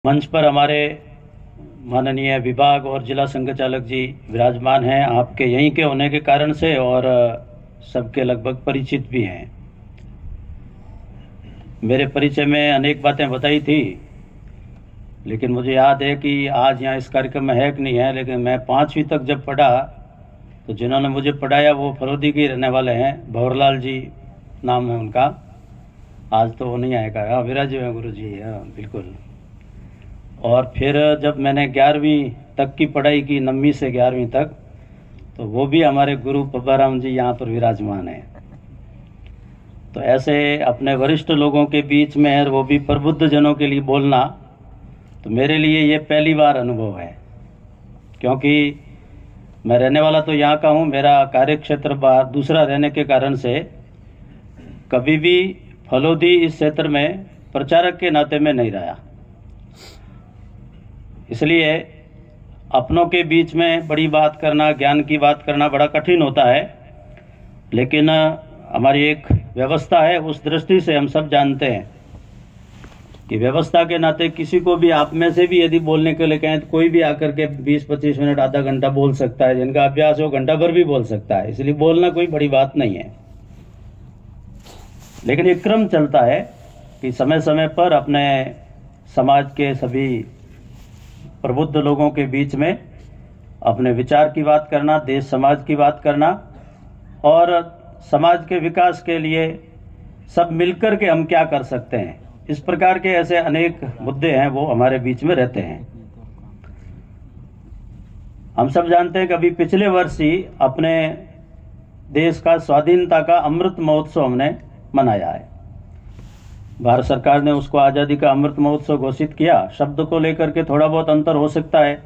मंच पर हमारे माननीय विभाग और जिला संघ चालक जी विराजमान हैं, आपके यहीं के होने के कारण से और सबके लगभग परिचित भी हैं। मेरे परिचय में अनेक बातें बताई थी, लेकिन मुझे याद है कि आज यहाँ इस कार्यक्रम में है कि नहीं है, लेकिन मैं 5वीं तक जब पढ़ा तो जिन्होंने मुझे पढ़ाया वो फरोदी के रहने वाले हैं, भंवरलाल जी नाम है उनका। आज तो वो नहीं आएगा। हाँ, विराजी हैं गुरु जी। हाँ बिल्कुल। और फिर जब मैंने 11वीं तक की पढ़ाई की, 9वीं से 11वीं तक, तो वो भी हमारे गुरु पब्बाराम जी यहाँ पर विराजमान हैं। तो ऐसे अपने वरिष्ठ लोगों के बीच में और वो भी प्रबुद्ध जनों के लिए बोलना, तो मेरे लिए ये पहली बार अनुभव है, क्योंकि मैं रहने वाला तो यहाँ का हूँ, मेरा कार्य क्षेत्र बाहर दूसरा रहने के कारण से कभी भी फलोदी इस क्षेत्र में प्रचारक के नाते में नहीं रहा। इसलिए अपनों के बीच में बड़ी बात करना, ज्ञान की बात करना बड़ा कठिन होता है, लेकिन हमारी एक व्यवस्था है, उस दृष्टि से हम सब जानते हैं कि व्यवस्था के नाते किसी को भी, आप में से भी यदि बोलने के लिए कहें तो कोई भी आकर के 20-25 मिनट आधा घंटा बोल सकता है, जिनका अभ्यास हो घंटा भर भी बोल सकता है। इसलिए बोलना कोई बड़ी बात नहीं है, लेकिन एक क्रम चलता है कि समय समय पर अपने समाज के सभी प्रबुद्ध लोगों के बीच में अपने विचार की बात करना, देश समाज की बात करना, और समाज के विकास के लिए सब मिलकर के हम क्या कर सकते हैं, इस प्रकार के ऐसे अनेक मुद्दे हैं वो हमारे बीच में रहते हैं। हम सब जानते हैं कि अभी पिछले वर्ष ही अपने देश का स्वाधीनता का अमृत महोत्सव हमने मनाया है। भारत सरकार ने उसको आज़ादी का अमृत महोत्सव घोषित किया। शब्द को लेकर के थोड़ा बहुत अंतर हो सकता है।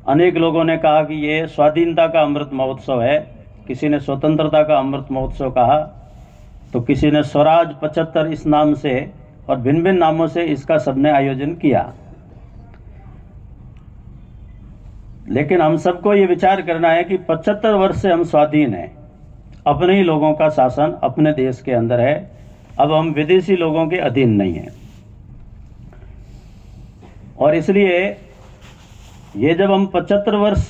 अनेक लोगों ने कहा कि ये स्वाधीनता का अमृत महोत्सव है, किसी ने स्वतंत्रता का अमृत महोत्सव कहा, तो किसी ने स्वराज 75 इस नाम से और भिन्न भिन्न नामों से इसका सबने आयोजन किया। लेकिन हम सबको ये विचार करना है कि 75 वर्ष से हम स्वाधीन हैं, अपने ही लोगों का शासन अपने देश के अंदर है, अब हम विदेशी लोगों के अधीन नहीं हैं। और इसलिए ये जब हम 75 वर्ष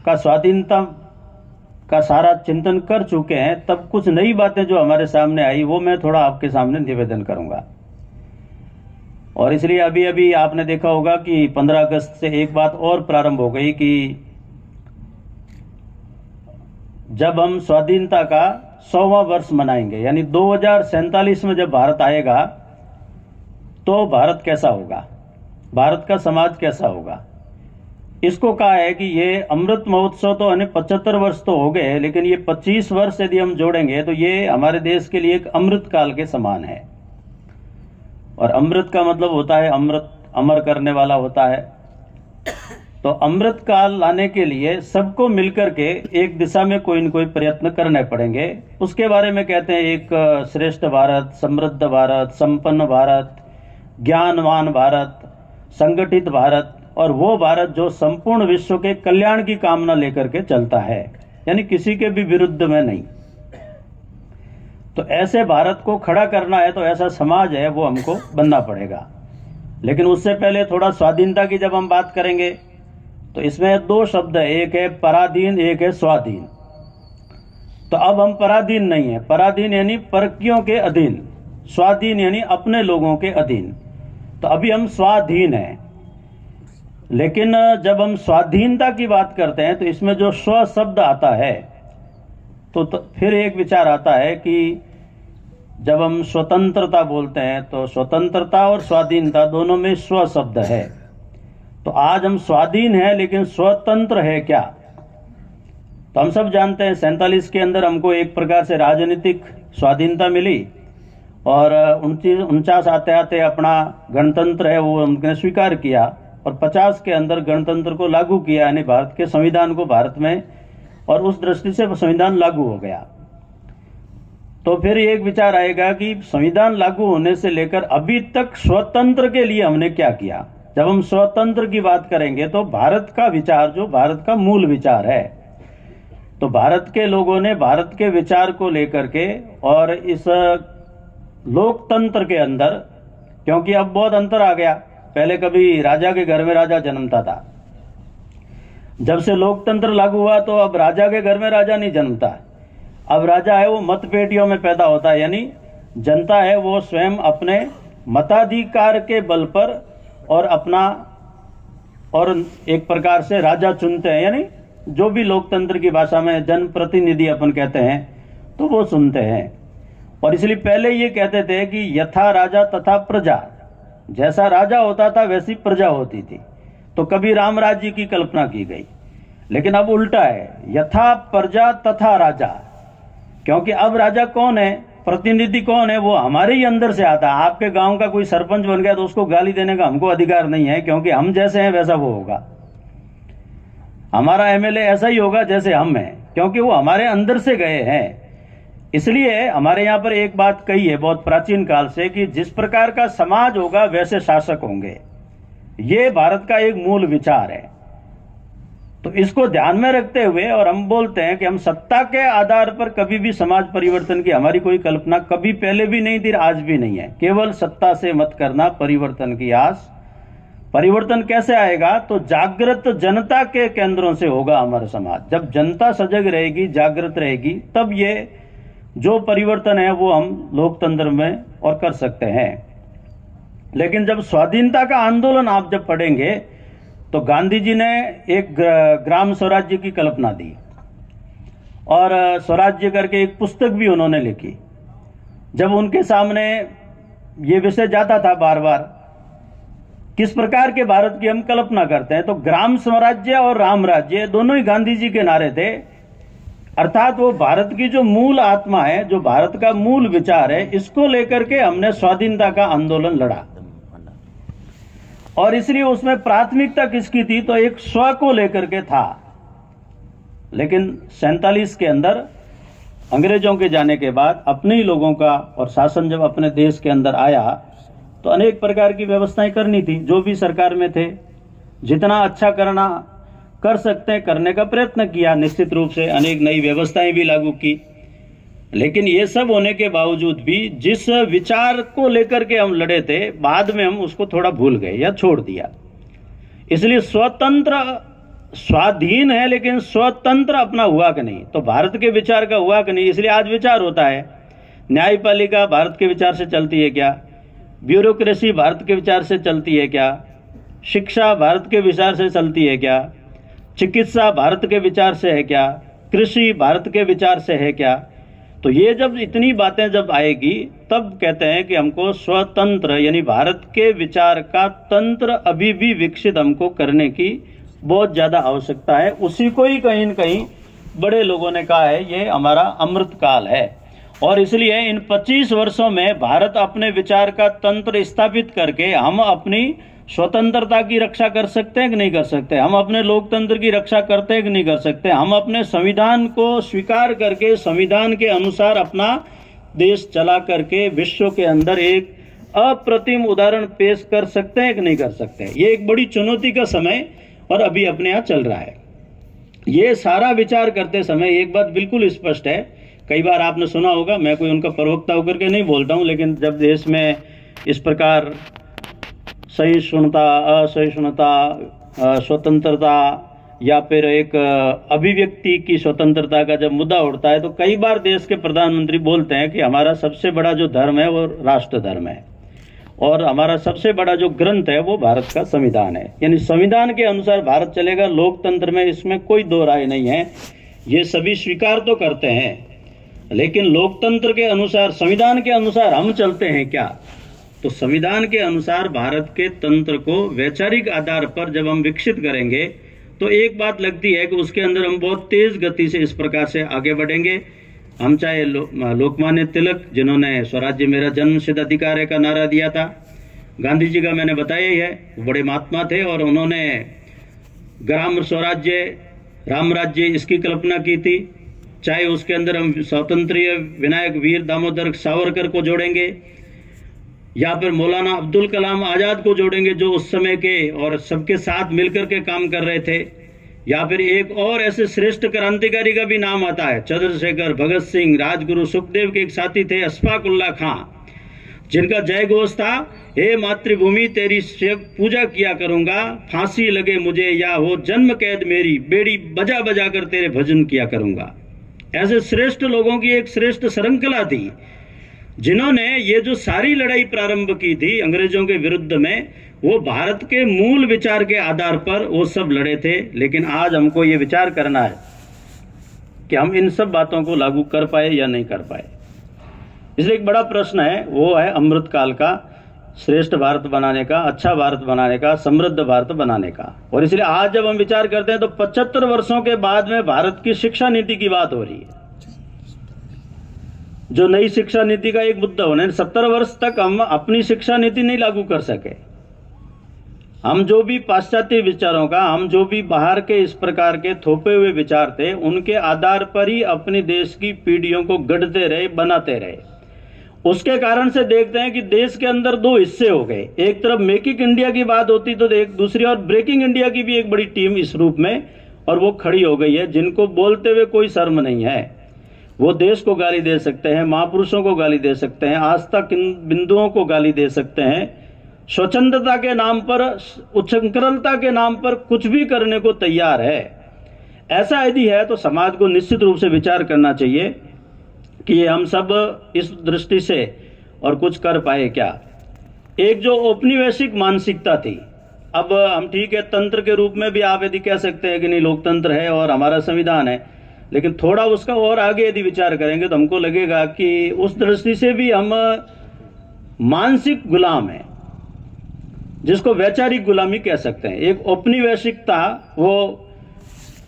का स्वाधीनता का सारा चिंतन कर चुके हैं, तब कुछ नई बातें जो हमारे सामने आई वो मैं थोड़ा आपके सामने निवेदन करूंगा। और इसलिए अभी अभी आपने देखा होगा कि 15 अगस्त से एक बात और प्रारंभ हो गई कि जब हम स्वाधीनता का 100वां वर्ष मनाएंगे, यानी 2047 में जब भारत आएगा तो भारत कैसा होगा, भारत का समाज कैसा होगा। इसको कहा है कि ये अमृत महोत्सव तो 75 वर्ष तो हो गए, लेकिन ये 25 वर्ष यदि हम जोड़ेंगे तो ये हमारे देश के लिए एक अमृत काल के समान है। और अमृत का मतलब होता है अमृत, अमर करने वाला होता है। तो अमृत काल लाने के लिए सबको मिलकर के एक दिशा में कोई न कोई प्रयत्न करने पड़ेंगे। उसके बारे में कहते हैं एक श्रेष्ठ भारत, समृद्ध भारत, संपन्न भारत, ज्ञानवान भारत, संगठित भारत, और वो भारत जो संपूर्ण विश्व के कल्याण की कामना लेकर के चलता है, यानी किसी के भी विरुद्ध में नहीं। तो ऐसे भारत को खड़ा करना है तो ऐसा समाज है वो हमको बनना पड़ेगा। लेकिन उससे पहले थोड़ा स्वाधीनता की जब हम बात करेंगे तो इसमें 2 शब्द है, एक है पराधीन, एक है स्वाधीन। तो अब हम पराधीन नहीं है, पराधीन यानी परकियों के अधीन, स्वाधीन यानी अपने लोगों के अधीन। तो अभी हम स्वाधीन हैं। लेकिन जब हम स्वाधीनता की बात करते हैं तो इसमें जो स्व शब्द आता है तो फिर एक विचार आता है कि जब हम स्वतंत्रता बोलते हैं तो स्वतंत्रता और स्वाधीनता दोनों में स्व शब्द है। तो आज हम स्वाधीन हैं लेकिन स्वतंत्र है क्या? तो हम सब जानते हैं 47 के अंदर हमको एक प्रकार से राजनीतिक स्वाधीनता मिली, और 49 आते आते अपना गणतंत्र है वो हमने स्वीकार किया, और 50 के अंदर गणतंत्र को लागू किया, यानी भारत के संविधान को भारत में, और उस दृष्टि से संविधान लागू हो गया। तो फिर एक विचार आएगा कि संविधान लागू होने से लेकर अभी तक स्वतंत्र के लिए हमने क्या किया। जब हम स्वतंत्र की बात करेंगे तो भारत का विचार, जो भारत का मूल विचार है, तो भारत के लोगों ने भारत के विचार को लेकर के और इस लोकतंत्र के अंदर, क्योंकि अब बहुत अंतर आ गया, पहले कभी राजा के घर में राजा जन्मता था। जब से लोकतंत्र लागू हुआ तो अब राजा के घर में राजा नहीं जन्मता। अब राजा है वो मतपेटियों में पैदा होता है, यानी जनता है वो स्वयं अपने मताधिकार के बल पर और एक प्रकार से राजा चुनते हैं, यानी जो भी लोकतंत्र की भाषा में जनप्रतिनिधि अपन कहते हैं, तो वो चुनते हैं। और इसलिए पहले ये कहते थे कि यथा राजा तथा प्रजा, जैसा राजा होता था वैसी प्रजा होती थी। तो कभी राम राज्य की कल्पना की गई, लेकिन अब उल्टा है, यथा प्रजा तथा राजा। क्योंकि अब राजा कौन है, प्रतिनिधि कौन है, वो हमारे ही अंदर से आता है। आपके गांव का कोई सरपंच बन गया तो उसको गाली देने का हमको अधिकार नहीं है, क्योंकि हम जैसे हैं वैसा वो होगा। हमारा एमएलए ऐसा ही होगा जैसे हम हैं, क्योंकि वो हमारे अंदर से गए हैं। इसलिए हमारे यहाँ पर एक बात कही है बहुत प्राचीन काल से कि जिस प्रकार का समाज होगा वैसे शासक होंगे। ये भारत का एक मूल विचार है। तो इसको ध्यान में रखते हुए और हम बोलते हैं कि हम सत्ता के आधार पर कभी भी समाज परिवर्तन की हमारी कोई कल्पना कभी पहले भी नहीं थी, आज भी नहीं है। केवल सत्ता से मत करना परिवर्तन की आस। परिवर्तन कैसे आएगा, तो जागृत जनता के केंद्रों से होगा हमारा समाज। जब जनता सजग रहेगी, जागृत रहेगी, तब ये जो परिवर्तन है वो हम लोकतंत्र में और कर सकते हैं। लेकिन जब स्वाधीनता का आंदोलन आप जब पढ़ेंगे तो गांधी जी ने एक ग्राम स्वराज्य की कल्पना दी और स्वराज्य करके एक पुस्तक भी उन्होंने लिखी। जब उनके सामने ये विषय जाता था बार बार, किस प्रकार के भारत की हम कल्पना करते हैं, तो ग्राम स्वराज्य और राम राज्य दोनों ही गांधी जी के नारे थे। अर्थात वो भारत की जो मूल आत्मा है, जो भारत का मूल विचार है, इसको लेकर के हमने स्वाधीनता का आंदोलन लड़ा। और इसलिए उसमें प्राथमिकता किसकी थी, तो एक स्व को लेकर के था। लेकिन 47 के अंदर अंग्रेजों के जाने के बाद अपने ही लोगों का और शासन जब अपने देश के अंदर आया तो अनेक प्रकार की व्यवस्थाएं करनी थी। जो भी सरकार में थे जितना अच्छा करना कर सकते हैं करने का प्रयत्न किया, निश्चित रूप से अनेक नई व्यवस्थाएं भी लागू की। लेकिन ये सब होने के बावजूद भी जिस विचार को लेकर के हम लड़े थे, बाद में हम उसको थोड़ा भूल गए या छोड़ दिया। इसलिए स्वतंत्र स्वाधीन है लेकिन स्वतंत्र अपना हुआ कि नहीं, तो भारत के विचार का हुआ कि नहीं। इसलिए आज विचार होता है, न्यायपालिका भारत के विचार से चलती है क्या, ब्यूरोक्रेसी भारत के विचार से चलती है क्या, शिक्षा भारत के विचार से चलती है क्या, चिकित्सा भारत के विचार से है क्या, कृषि भारत के विचार से है क्या। तो ये जब इतनी बातें जब आएगी तब कहते हैं कि हमको स्वतंत्र यानी भारत के विचार का तंत्र अभी भी विकसित हमको करने की बहुत ज्यादा आवश्यकता है। उसी को ही कहीं न कहीं बड़े लोगों ने कहा है ये हमारा अमृत काल है। और इसलिए इन 25 वर्षों में भारत अपने विचार का तंत्र स्थापित करके हम अपनी स्वतंत्रता की रक्षा कर सकते हैं कि नहीं कर सकते, हम अपने लोकतंत्र की रक्षा करते हैं कि नहीं कर सकते, हम अपने संविधान को स्वीकार करके संविधान के अनुसार अपना देश चला करके विश्व के अंदर एक अप्रतिम उदाहरण पेश कर सकते हैं कि नहीं कर सकते। ये एक बड़ी चुनौती का समय और अभी अपने यहाँ चल रहा है। ये सारा विचार करते समय एक बात बिल्कुल स्पष्ट है, कई बार आपने सुना होगा, मैं कोई उनका प्रवक्ता होकर के नहीं बोलता हूं, लेकिन जब देश में इस प्रकार सहिष्णुता असहिष्णुता स्वतंत्रता या फिर एक अभिव्यक्ति की स्वतंत्रता का जब मुद्दा उठता है तो कई बार देश के प्रधानमंत्री बोलते हैं कि हमारा सबसे बड़ा जो धर्म है वो राष्ट्र धर्म है और हमारा सबसे बड़ा जो ग्रंथ है वो भारत का संविधान है। यानी संविधान के अनुसार भारत चलेगा, लोकतंत्र में इसमें कोई दो राय नहीं है। ये सभी स्वीकार तो करते हैं, लेकिन लोकतंत्र के अनुसार संविधान के अनुसार हम चलते हैं क्या? तो संविधान के अनुसार भारत के तंत्र को वैचारिक आधार पर जब हम विकसित करेंगे तो एक बात लगती है कि उसके अंदर हम बहुत तेज गति से इस प्रकार से आगे बढ़ेंगे। हम चाहे लोकमान्य तिलक जिन्होंने स्वराज्य मेरा जन्मसिद्ध अधिकार है का नारा दिया था, गांधी जी का मैंने बताया ही है, वो बड़े महात्मा थे और उन्होंने ग्राम स्वराज्य राम राज्य इसकी कल्पना की थी। चाहे उसके अंदर हम स्वतंत्रीय विनायक वीर दामोदर सावरकर को जोड़ेंगे या फिर मौलाना अब्दुल कलाम आजाद को जोड़ेंगे जो उस समय के और सबके साथ मिलकर के काम कर रहे थे, या फिर एक और ऐसे श्रेष्ठ क्रांतिकारी का भी नाम आता है, चंद्रशेखर, भगत सिंह, राजगुरु सुखदेव के एक साथी थे अशफाक उल्लाह खां, जिनका जय घोष था हे मातृभूमि तेरी पूजा किया करूंगा, फांसी लगे मुझे या हो जन्म कैद मेरी, बेड़ी बजा बजा कर तेरे भजन किया करूंगा। ऐसे श्रेष्ठ लोगों की एक श्रेष्ठ श्रृंखला थी जिन्होंने ये जो सारी लड़ाई प्रारंभ की थी अंग्रेजों के विरुद्ध में, वो भारत के मूल विचार के आधार पर वो सब लड़े थे। लेकिन आज हमको ये विचार करना है कि हम इन सब बातों को लागू कर पाए या नहीं कर पाए। इसलिए एक बड़ा प्रश्न है, वो है अमृत काल का श्रेष्ठ भारत बनाने का, अच्छा भारत बनाने का, समृद्ध भारत बनाने का। और इसलिए आज जब हम विचार करते हैं तो 75 वर्षों के बाद में भारत की शिक्षा नीति की बात हो रही है। जो नई शिक्षा नीति का एक मुद्दा होने, 70 वर्ष तक हम अपनी शिक्षा नीति नहीं लागू कर सके। हम जो भी पाश्चात्य विचारों का, हम जो भी बाहर के इस प्रकार के थोपे हुए विचार थे, उनके आधार पर ही अपने देश की पीढ़ियों को गढ़ते रहे, बनाते रहे। उसके कारण से देखते हैं कि देश के अंदर दो हिस्से हो गए। एक तरफ मेक इन इंडिया की बात होती तो एक दूसरी और ब्रेकिंग इंडिया की भी एक बड़ी टीम इस रूप में, और वो खड़ी हो गई है, जिनको बोलते हुए कोई शर्म नहीं है। वो देश को गाली दे सकते हैं, महापुरुषों को गाली दे सकते हैं, आस्था बिंदुओं को गाली दे सकते हैं, स्वच्छंदता के नाम पर, उच्छृंखलता के नाम पर कुछ भी करने को तैयार है। ऐसा यदि है तो समाज को निश्चित रूप से विचार करना चाहिए कि हम सब इस दृष्टि से और कुछ कर पाए क्या। एक जो औपनिवेशिक मानसिकता थी, अब हम ठीक है तंत्र के रूप में भी आप यदि कह सकते हैं कि नहीं लोकतंत्र है और हमारा संविधान है, लेकिन थोड़ा उसका और आगे यदि विचार करेंगे तो हमको लगेगा कि उस दृष्टि से भी हम मानसिक गुलाम हैं, जिसको वैचारिक गुलामी कह सकते हैं। एक औपनिवेशिकता, वो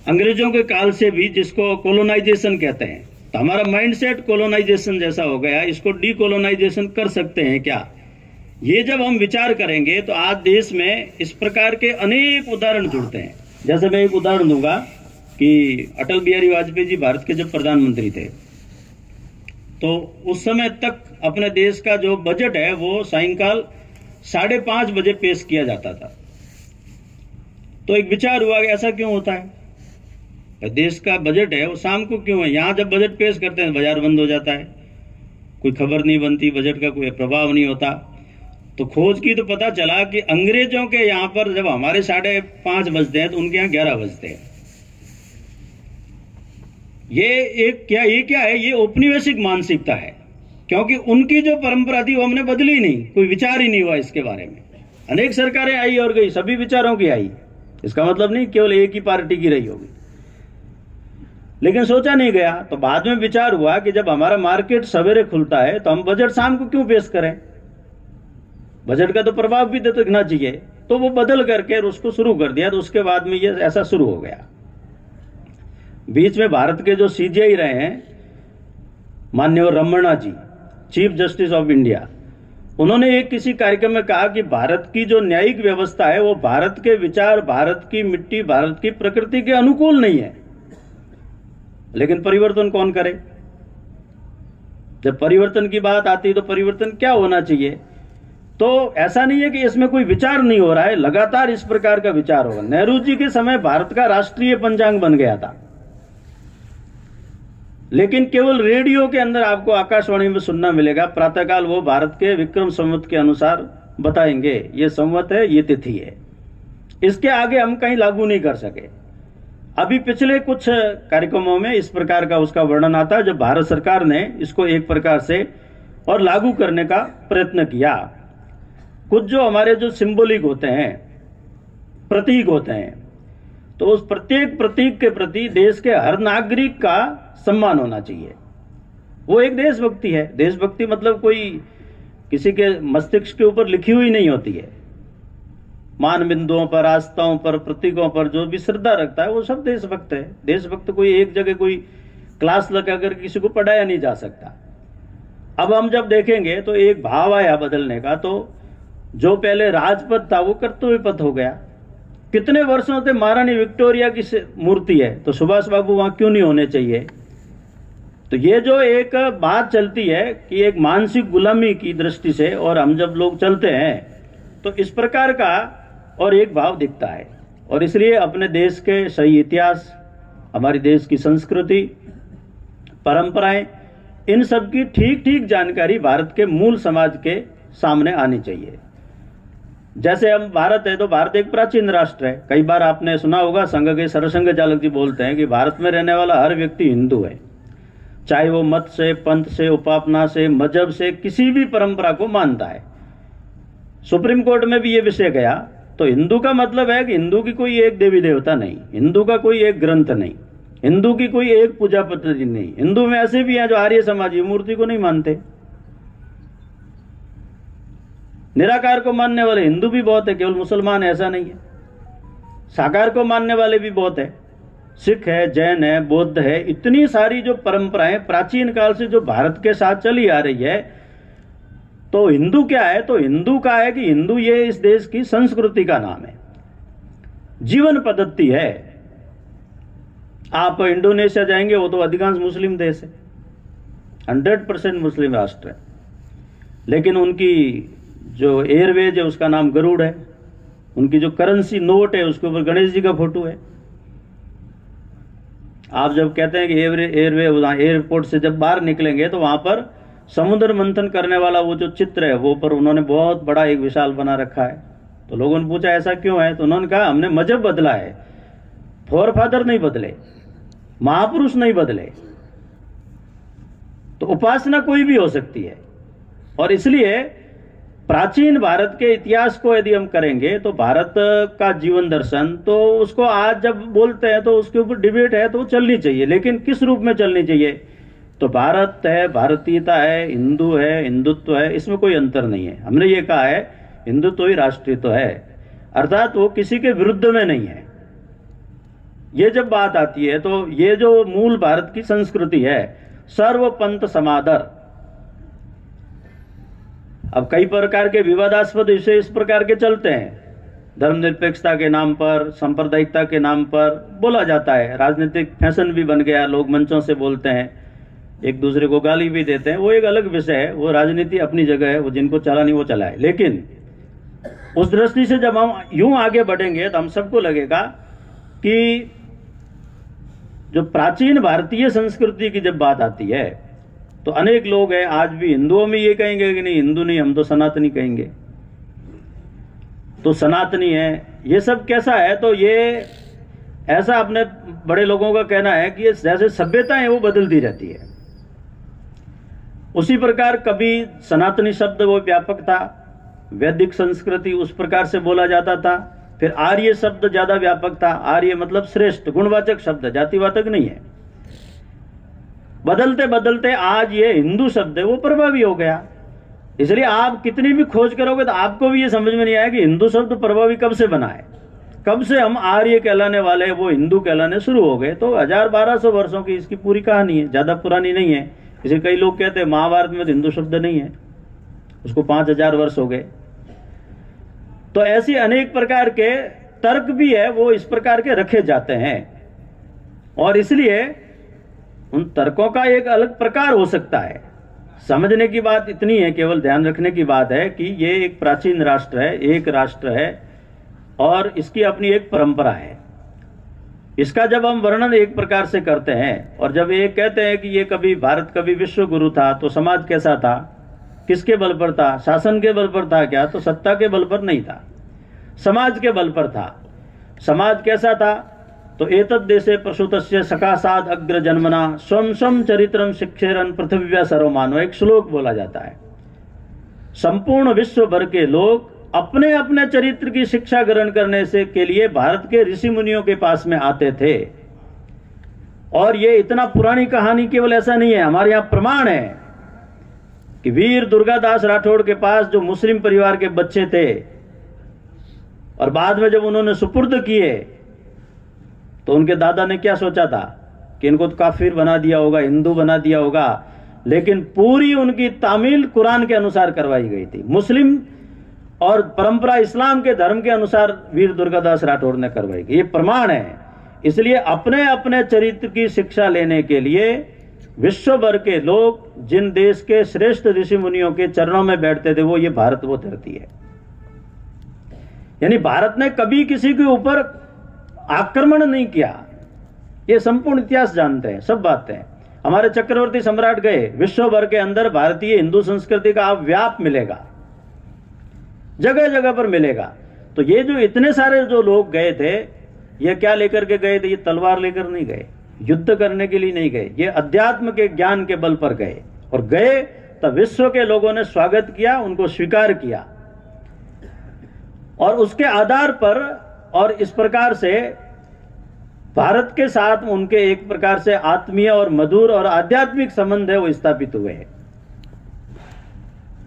अंग्रेजों के काल से भी, जिसको कोलोनाइजेशन कहते हैं, तो हमारा माइंडसेट कोलोनाइजेशन जैसा हो गया। इसको डीकोलोनाइजेशन कर सकते हैं क्या, ये जब हम विचार करेंगे तो आज देश में इस प्रकार के अनेक उदाहरण जुड़ते हैं। जैसे मैं एक उदाहरण दूंगा कि अटल बिहारी वाजपेयी जी भारत के जब प्रधानमंत्री थे, तो उस समय तक अपने देश का जो बजट है वो सायंकाल 5:30 बजे पेश किया जाता था। तो एक विचार हुआ कि ऐसा क्यों होता है, देश का बजट है वो शाम को क्यों है। यहां जब बजट पेश करते हैं बाजार बंद हो जाता है, कोई खबर नहीं बनती, बजट का कोई प्रभाव नहीं होता। तो खोज की तो पता चला कि अंग्रेजों के यहां पर जब हमारे 5:30 बजते हैं तो उनके यहां 11 बजते हैं। ये क्या है, ये औपनिवेशिक मानसिकता है, क्योंकि उनकी जो परंपरा थी वो हमने बदली नहीं, कोई विचार ही नहीं हुआ इसके बारे में। अनेक सरकारें आई और गई, सभी विचारों की आई, इसका मतलब नहीं केवल एक ही पार्टी की रही होगी, लेकिन सोचा नहीं गया। तो बाद में विचार हुआ कि जब हमारा मार्केट सवेरे खुलता है तो हम बजट शाम को क्यों पेश करें, बजट का तो प्रभाव भी तो दिखना चाहिए। तो वो बदल करके उसको शुरू कर दिया। तो उसके बाद में ये ऐसा शुरू हो गया। बीच में भारत के जो सीजेआई रहे हैं माननीय रमन्ना जी, चीफ जस्टिस ऑफ इंडिया, उन्होंने एक किसी कार्यक्रम में कहा कि भारत की जो न्यायिक व्यवस्था है वो भारत के विचार, भारत की मिट्टी, भारत की प्रकृति के अनुकूल नहीं है। लेकिन परिवर्तन कौन करे, जब परिवर्तन की बात आती तो परिवर्तन क्या होना चाहिए। तो ऐसा नहीं है कि इसमें कोई विचार नहीं हो रहा है, लगातार इस प्रकार का विचार होगा। नेहरू जी के समय भारत का राष्ट्रीय पंचांग बन गया था, लेकिन केवल रेडियो के अंदर आपको आकाशवाणी में सुनना मिलेगा। प्रातःकाल वो भारत के विक्रम संवत के अनुसार बताएंगे, ये संवत है, ये तिथि है। इसके आगे हम कहीं लागू नहीं कर सके। अभी पिछले कुछ कार्यक्रमों में इस प्रकार का उसका वर्णन आता है, जब भारत सरकार ने इसको एक प्रकार से और लागू करने का प्रयत्न किया। कुछ जो हमारे जो सिंबॉलिक होते हैं, प्रतीक होते हैं, तो उस प्रत्येक प्रतीक के प्रति देश के हर नागरिक का सम्मान होना चाहिए। वो एक देशभक्ति है। देशभक्ति मतलब कोई किसी के मस्तिष्क के ऊपर लिखी हुई नहीं होती है। मान बिंदुओं पर, आस्थाओं पर, प्रतीकों पर जो भी श्रद्धा रखता है वो सब देशभक्त है। देशभक्त कोई एक जगह कोई क्लास लगाकर किसी को पढ़ाया नहीं जा सकता। अब हम जब देखेंगे तो एक भाव आया बदलने का, तो जो पहले राजपथ था वो कर्तव्य पथ हो गया। कितने वर्षों से महारानी विक्टोरिया की मूर्ति है, तो सुभाष बाबू वहां क्यों नहीं होने चाहिए। तो ये जो एक बात चलती है कि एक मानसिक गुलामी की दृष्टि से, और हम जब लोग चलते हैं तो इस प्रकार का और एक भाव दिखता है। और इसलिए अपने देश के सही इतिहास, हमारी देश की संस्कृति, परंपराएं, इन सब की ठीक ठीक जानकारी भारत के मूल समाज के सामने आनी चाहिए। जैसे हम भारत है तो भारत एक प्राचीन राष्ट्र है। कई बार आपने सुना होगा, संघ के सरसंघ चालक जी बोलते हैं कि भारत में रहने वाला हर व्यक्ति हिंदू है, चाहे वो मत से, पंथ से, उपासना से, मजहब से, किसी भी परंपरा को मानता है। सुप्रीम कोर्ट में भी ये विषय गया। तो हिंदू का मतलब है कि हिंदू की कोई एक देवी देवता नहीं, हिंदू का कोई एक ग्रंथ नहीं, हिंदू की कोई एक पूजा पद्धति नहीं। हिंदू में ऐसे भी हैं जो आर्य समाजी मूर्ति को नहीं मानते। निराकार को मानने वाले हिंदू भी बहुत है, केवल मुसलमान ऐसा नहीं है। साकार को मानने वाले भी बहुत है, सिख है, जैन है, बौद्ध है। इतनी सारी जो परंपराएं प्राचीन काल से जो भारत के साथ चली आ रही है। तो हिंदू क्या है? तो हिंदू का है कि हिंदू ये इस देश की संस्कृति का नाम है, जीवन पद्धति है। आप इंडोनेशिया जाएंगे, वो तो अधिकांश मुस्लिम देश है, 100% मुस्लिम राष्ट्र है, लेकिन उनकी जो एयरवेज है उसका नाम गरुड़ है। उनकी जो करेंसी नोट है उसके ऊपर गणेश जी का फोटो है। आप जब कहते हैं कि एयरपोर्ट से जब बाहर निकलेंगे तो वहां पर समुद्र मंथन करने वाला वो जो चित्र है वो पर उन्होंने बहुत बड़ा एक विशाल बना रखा है। तो लोगों ने पूछा ऐसा क्यों है? तो उन्होंने कहा हमने मजहब बदला है, फोरफादर नहीं बदले, महापुरुष नहीं बदले। तो उपासना कोई भी हो सकती है। और इसलिए प्राचीन भारत के इतिहास को यदि हम करेंगे तो भारत का जीवन दर्शन, तो उसको आज जब बोलते हैं तो उसके ऊपर डिबेट है, तो चलनी चाहिए। लेकिन किस रूप में चलनी चाहिए? तो भारत है, भारतीयता है, हिंदू है, हिंदुत्व है, इसमें कोई अंतर नहीं है। हमने ये कहा है हिंदुत्व ही राष्ट्रीयत्व है, अर्थात वो किसी के विरुद्ध में नहीं है। ये जब बात आती है तो ये जो मूल भारत की संस्कृति है, सर्व पंथ समादर। अब कई प्रकार के विवादास्पद विषय इस प्रकार के चलते हैं, धर्मनिरपेक्षता के नाम पर, सांप्रदायिकता के नाम पर बोला जाता है। राजनीतिक फैशन भी बन गया, लोग मंचों से बोलते हैं, एक दूसरे को गाली भी देते हैं। वो एक अलग विषय है, वो राजनीति अपनी जगह है, वो जिनको चलानी वो चलाए। लेकिन उस दृष्टि से जब हम यूं आगे बढ़ेंगे तो हम सबको लगेगा कि जो प्राचीन भारतीय संस्कृति की जब बात आती है तो अनेक लोग हैं आज भी हिंदुओं में ये कहेंगे कि नहीं हिंदू नहीं, हम तो सनातनी कहेंगे। तो सनातनी है, ये सब कैसा है? तो ये ऐसा अपने बड़े लोगों का कहना है कि जैसे सभ्यताएं वो बदलती रहती है, उसी प्रकार कभी सनातनी शब्द वो व्यापक था, वैदिक संस्कृति उस प्रकार से बोला जाता था। फिर आर्य शब्द ज्यादा व्यापक था, आर्य मतलब श्रेष्ठ, गुणवाचक शब्द, जातिवाचक नहीं है। बदलते बदलते आज ये हिंदू शब्द है वो प्रभावी हो गया। इसलिए आप कितनी भी खोज करोगे तो आपको भी ये समझ में नहीं आया कि हिंदू शब्द प्रभावी कब से बना है, कब से हम आर्य कहलाने वाले वो हिंदू कहलाने शुरू हो गए। तो 1000-1200 वर्षों की इसकी पूरी कहानी है, ज्यादा पुरानी नहीं है। इसे कई लोग कहते हैं महाभारत में तो हिंदू शब्द नहीं है, उसको 5000 वर्ष हो गए। तो ऐसी अनेक प्रकार के तर्क भी है, वो इस प्रकार के रखे जाते हैं। और इसलिए उन तर्कों का एक अलग प्रकार हो सकता है। समझने की बात इतनी है, केवल ध्यान रखने की बात है कि ये एक प्राचीन राष्ट्र है, एक राष्ट्र है और इसकी अपनी एक परंपरा है। इसका जब हम वर्णन एक प्रकार से करते हैं और जब ये कहते हैं कि ये कभी भारत कभी विश्व गुरु था, तो समाज कैसा था, किसके बल पर था? शासन के बल पर था क्या? तो सत्ता के बल पर नहीं था, समाज के बल पर था। समाज कैसा था? तो एतद् देशे प्रसूतस्य सकाशाद अग्र जन्मना स्वम स्वम चरित्रम शिक्षेरन पृथ्व्या सर्वमानव, एक श्लोक बोला जाता है। संपूर्ण विश्व भर के लोग अपने अपने चरित्र की शिक्षा ग्रहण करने से के लिए भारत के ऋषि मुनियों के पास में आते थे। और ये इतना पुरानी कहानी केवल ऐसा नहीं है, हमारे यहां प्रमाण है कि वीर दुर्गादास राठौड़ के पास जो मुस्लिम परिवार के बच्चे थे और बाद में जब उन्होंने सुपुर्द किए तो उनके दादा ने क्या सोचा था कि इनको तो काफिर बना दिया होगा, हिंदू बना दिया होगा, लेकिन पूरी उनकी तामील कुरान के अनुसार करवाई गई थी, मुस्लिम और परंपरा इस्लाम के धर्म के अनुसार वीर दुर्गादास राठौड़ ने करवाई गई। ये प्रमाण है। इसलिए अपने अपने चरित्र की शिक्षा लेने के लिए विश्व भर के लोग जिन देश के श्रेष्ठ ऋषि मुनियों के चरणों में बैठते थे वो ये भारत वो धरती है। यानी भारत ने कभी किसी के ऊपर आक्रमण नहीं किया, ये संपूर्ण इतिहास जानते हैं, सब बातें हैं। हमारे चक्रवर्ती सम्राट गए, विश्व भर के अंदर भारतीय हिंदू संस्कृति का आप व्याप मिलेगा। जगह जगह पर मिलेगा। तो ये जो इतने सारे जो लोग गए थे, ये क्या लेकर के गए थे? ये तलवार लेकर नहीं गए, युद्ध करने के लिए नहीं गए, ये अध्यात्म के ज्ञान के बल पर गए। और गए तब विश्व के लोगों ने स्वागत किया, उनको स्वीकार किया, और उसके आधार पर और इस प्रकार से भारत के साथ उनके एक प्रकार से आत्मीय और मधुर और आध्यात्मिक संबंध है वो स्थापित हुए हैं।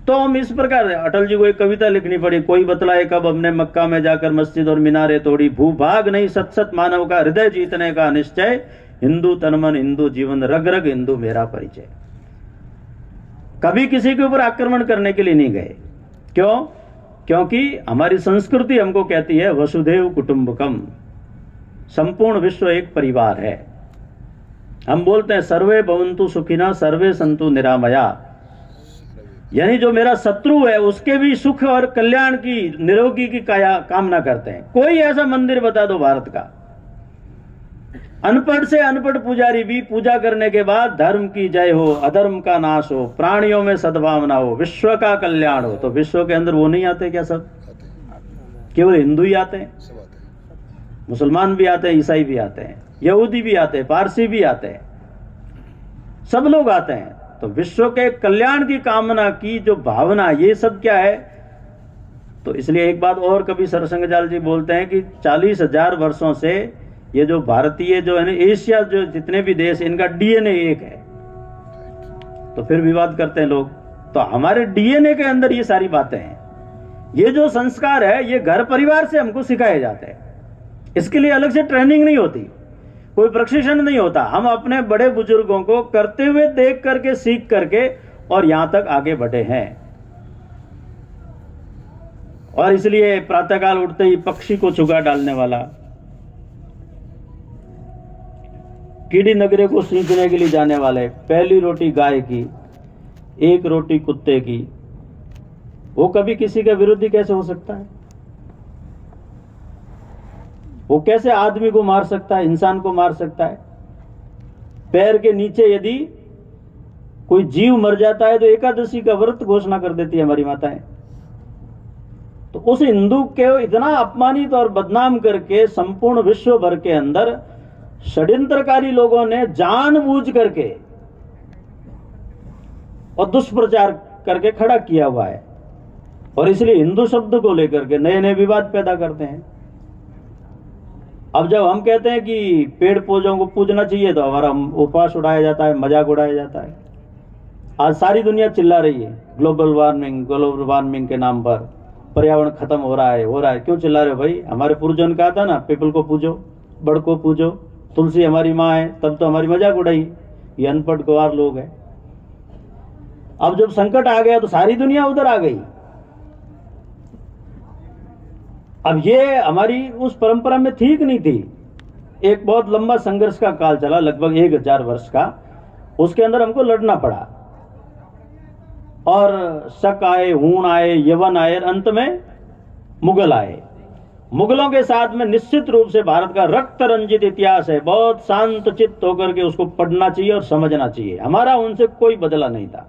तो हम इस प्रकार, अटल जी को एक कविता लिखनी पड़ी, कोई बतलाए कब हमने मक्का में जाकर मस्जिद और मीनारे तोड़ी, भूभाग नहीं सत सत मानव का हृदय जीतने का निश्चय, हिंदू तन मन हिंदू जीवन रग रग हिंदू मेरा परिचय। कभी किसी के ऊपर आक्रमण करने के लिए नहीं गए। क्यों? क्योंकि हमारी संस्कृति हमको कहती है वसुधैव कुटुंबकम, संपूर्ण विश्व एक परिवार है। हम बोलते हैं सर्वे भवन्तु सुखिनः सर्वे सन्तु निरामया, यानी जो मेरा शत्रु है उसके भी सुख और कल्याण की, निरोगी की कामना करते हैं। कोई ऐसा मंदिर बता दो भारत का, अनपढ़ से अनपढ़ पुजारी भी पूजा करने के बाद धर्म की जय हो, अधर्म का नाश हो, प्राणियों में सद्भावना हो, विश्व का कल्याण हो, तो विश्व के अंदर वो नहीं आते क्या? सब केवल हिंदू ही आते हैं, मुसलमान भी आते हैं, ईसाई भी आते हैं, यहूदी भी आते हैं, पारसी भी आते हैं, सब लोग आते हैं। तो विश्व के कल्याण की कामना की जो भावना, ये सब क्या है? तो इसलिए एक बात और कभी सरसंघचाल जी बोलते हैं कि 40,000 वर्षों से ये जो भारतीय जो है ना, एशिया जो जितने भी देश, इनका डीएनए एक है। तो फिर विवाद करते हैं लोग, तो हमारे डीएनए के अंदर ये सारी बातें हैं। ये जो संस्कार है ये घर परिवार से हमको सिखाए जाते हैं, इसके लिए अलग से ट्रेनिंग नहीं होती, कोई प्रशिक्षण नहीं होता। हम अपने बड़े बुजुर्गों को करते हुए देख करके, सीख करके और यहां तक आगे बढ़े हैं। और इसलिए प्रातःकाल उठते ही पक्षी को चुगा डालने वाला, कीड़ी नगरे को सींचने के लिए जाने वाले, पहली रोटी गाय की, एक रोटी कुत्ते की, वो कभी किसी के विरोधी कैसे हो सकता है? वो कैसे आदमी को मार सकता है, इंसान को मार सकता है? पैर के नीचे यदि कोई जीव मर जाता है तो एकादशी का व्रत घोषणा कर देती है हमारी माताएं। तो उस हिंदू के इतना अपमानित और बदनाम करके संपूर्ण विश्व भर के अंदर षड्यंत्रकारी लोगों ने जानबूझ करके और दुष्प्रचार करके खड़ा किया हुआ है। और इसलिए हिंदू शब्द को लेकर के नए नए विवाद पैदा करते हैं। अब जब हम कहते हैं कि पेड़ पौधों को पूजना चाहिए तो हमारा उपवास उड़ाया जाता है, मजाक उड़ाया जाता है। आज सारी दुनिया चिल्ला रही है ग्लोबल वार्मिंग के नाम पर, पर्यावरण खत्म हो रहा है। क्यों चिल्ला रहे हो भाई? हमारे पूर्वजों ने कहा था ना, पीपल को पूजो, बड़ को पूजो, तुलसी हमारी माँ है, तब तो हमारी मजाक उड़ाई। ये अनपढ़ गवार लोग हैं। अब जब संकट आ गया तो सारी दुनिया उधर आ गई। अब ये हमारी उस परंपरा में ठीक नहीं थी। एक बहुत लंबा संघर्ष का काल चला, लगभग 1000 वर्ष का। उसके अंदर हमको लड़ना पड़ा और शक आए, हूण आए, यवन आए, अंत में मुगल आए। मुगलों के साथ में निश्चित रूप से भारत का रक्त रंजित इतिहास है। बहुत शांत चित्त होकर के उसको पढ़ना चाहिए और समझना चाहिए। हमारा उनसे कोई बदला नहीं था।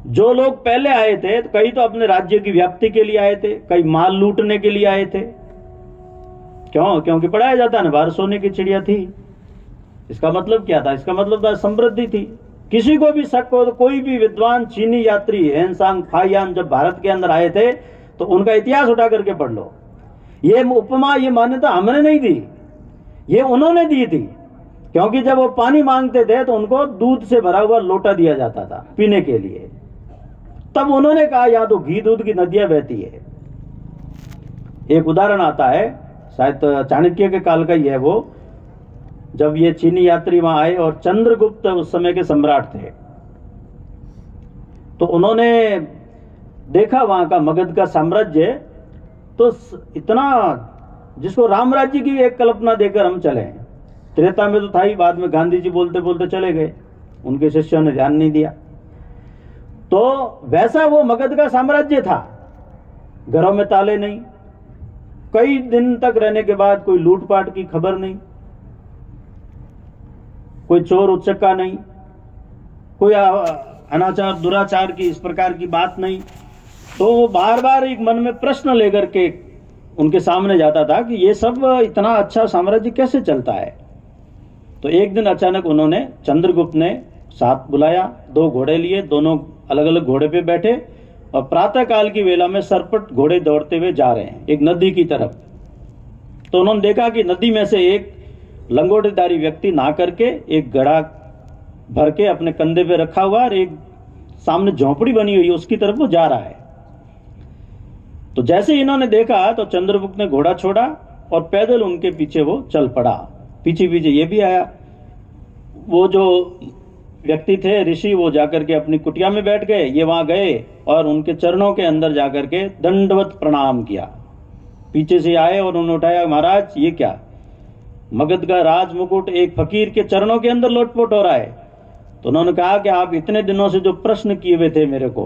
जो लोग पहले आए थे, कई तो अपने राज्य की व्याप्ति के लिए आए थे, कई माल लूटने के लिए आए थे। क्यों? क्योंकि पढ़ाया जाता है, भारत सोने की चिड़िया थी। इसका मतलब क्या था? इसका मतलब था समृद्धि थी। किसी को भी शक हो तो कोई भी विद्वान चीनी यात्री हेनसांग फाहियान जब भारत के अंदर आए थे तो उनका इतिहास उठा करके पढ़ लो। ये उपमा, ये मान्यता हमने नहीं दी, ये उन्होंने दी थी। क्योंकि जब वो पानी मांगते थे तो उनको दूध से भरा हुआ लोटा दिया जाता था पीने के लिए। तब उन्होंने कहा यहाँ तो घी दूध की नदियां बहती है। एक उदाहरण आता है, शायद चाणक्य के काल का ही है वो, जब ये चीनी यात्री वहां आए और चंद्रगुप्त उस समय के सम्राट थे, तो उन्होंने देखा वहां का मगध का साम्राज्य, तो इतना, जिसको राम राज्य की एक कल्पना देकर हम चले। त्रेता में तो था ही, बाद में गांधी जी बोलते बोलते चले गए, उनके शिष्यों ने ध्यान नहीं दिया। तो वैसा वो मगध का साम्राज्य था। घरों में ताले नहीं, कई दिन तक रहने के बाद कोई लूटपाट की खबर नहीं, कोई चोर उचक्का नहीं, कोई अनाचार दुराचार की, इस प्रकार की बात नहीं। तो वो बार बार एक मन में प्रश्न लेकर के उनके सामने जाता था कि ये सब इतना अच्छा साम्राज्य कैसे चलता है। तो एक दिन अचानक उन्होंने, चंद्रगुप्त ने साथ बुलाया, 2 घोड़े लिए, दोनों अलग अलग घोड़े पे बैठे और प्रातः काल की वेला में सरपट घोड़े दौड़ते हुए जा रहे हैं एक नदी की तरफ। तो उन्होंने देखा कि नदी में से एक लंगोटेदारी व्यक्ति नहा करके एक घड़ा भर के अपने कंधे पे रखा हुआ और एक सामने झोंपड़ी बनी हुई उसकी तरफ वो जा रहा है। तो जैसे इन्होंने देखा तो चंद्रगुप्त ने घोड़ा छोड़ा और पैदल उनके पीछे वो चल पड़ा। पीछे पीछे ये भी आया। वो जो व्यक्ति थे ऋषि, वो जाकर के अपनी कुटिया में बैठ गए, ये वहां गए और उनके चरणों के अंदर जाकर के दंडवत प्रणाम किया। पीछे से आए और उन्होंने उठाया, महाराज ये क्या, मगध का राज मुकुट एक फकीर के चरणों के अंदर लोटपोट हो रहा है। तो उन्होंने कहा कि आप इतने दिनों से जो प्रश्न किए हुए थे मेरे को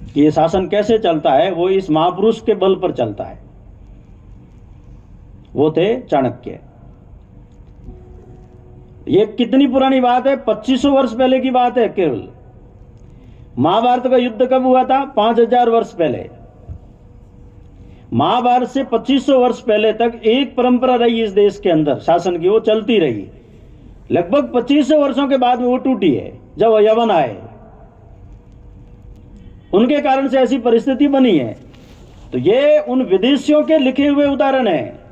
कि ये शासन कैसे चलता है, वो इस महापुरुष के बल पर चलता है। वो थे चाणक्य। ये कितनी पुरानी बात है, 2500 वर्ष पहले की बात है केवल। महाभारत का युद्ध कब हुआ था? 5000 वर्ष पहले। महाभारत से 2500 वर्ष पहले तक एक परंपरा रही इस देश के अंदर शासन की, वो चलती रही। लगभग 2500 वर्षों के बाद में वो टूटी है जब यवन आए, उनके कारण से ऐसी परिस्थिति बनी है। तो ये उन विदेशियों के लिखे हुए उदाहरण है।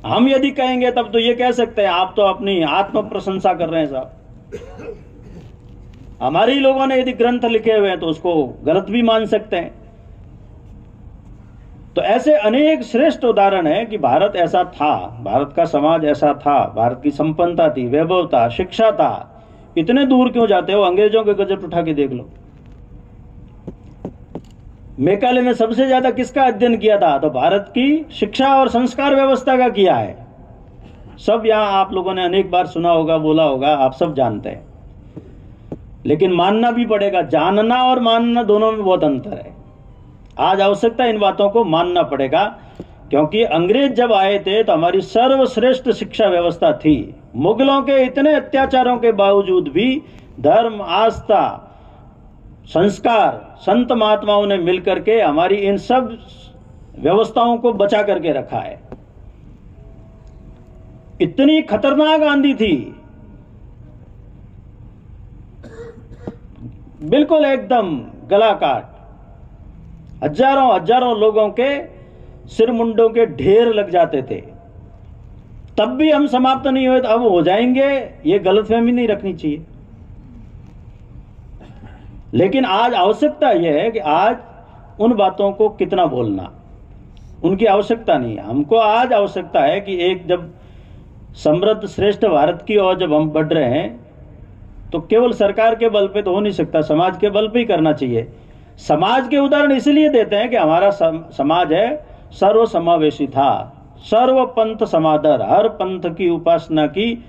हम यदि कहेंगे तब तो ये कह सकते हैं आप तो अपनी आत्म प्रशंसा कर रहे हैं साहब। हमारे ही लोगों ने यदि ग्रंथ लिखे हुए हैं तो उसको गलत भी मान सकते हैं। तो ऐसे अनेक श्रेष्ठ उदाहरण है कि भारत ऐसा था, भारत का समाज ऐसा था, भारत की संपन्नता थी, वैभव था, शिक्षा था। इतने दूर क्यों जाते हो? अंग्रेजों के गजट उठा के देख लो। मेघालय में सबसे ज्यादा किसका अध्ययन किया था? तो भारत की शिक्षा और संस्कार व्यवस्था का किया है। सब यहां आप लोगों ने अनेक बार सुना होगा, बोला होगा, आप सब जानते हैं। लेकिन मानना भी पड़ेगा, जानना और मानना दोनों में बहुत अंतर है। आज आवश्यकता इन बातों को मानना पड़ेगा, क्योंकि अंग्रेज जब आए थे तो हमारी सर्वश्रेष्ठ शिक्षा व्यवस्था थी। मुगलों के इतने अत्याचारों के बावजूद भी धर्म, आस्था, संस्कार, संत महात्माओं ने मिलकर के हमारी इन सब व्यवस्थाओं को बचा करके रखा है। इतनी खतरनाक आंधी थी, बिल्कुल एकदम गला काट, हजारों हजारों लोगों के सिर मुंडों के ढेर लग जाते थे। तब भी हम समाप्त नहीं हुए, तो अब हो जाएंगे, ये गलतफहमी नहीं रखनी चाहिए। लेकिन आज आवश्यकता यह है कि आज उन बातों को कितना बोलना, उनकी आवश्यकता नहीं है। हमको आज आवश्यकता है कि एक जब समृद्ध श्रेष्ठ भारत की ओर जब हम बढ़ रहे हैं तो केवल सरकार के बल पे तो हो नहीं सकता, समाज के बल पे ही करना चाहिए। समाज के उदाहरण इसलिए देते हैं कि हमारा समाज है सर्व समावेशी था, सर्व पंथ समादर, हर पंथ की उपासना की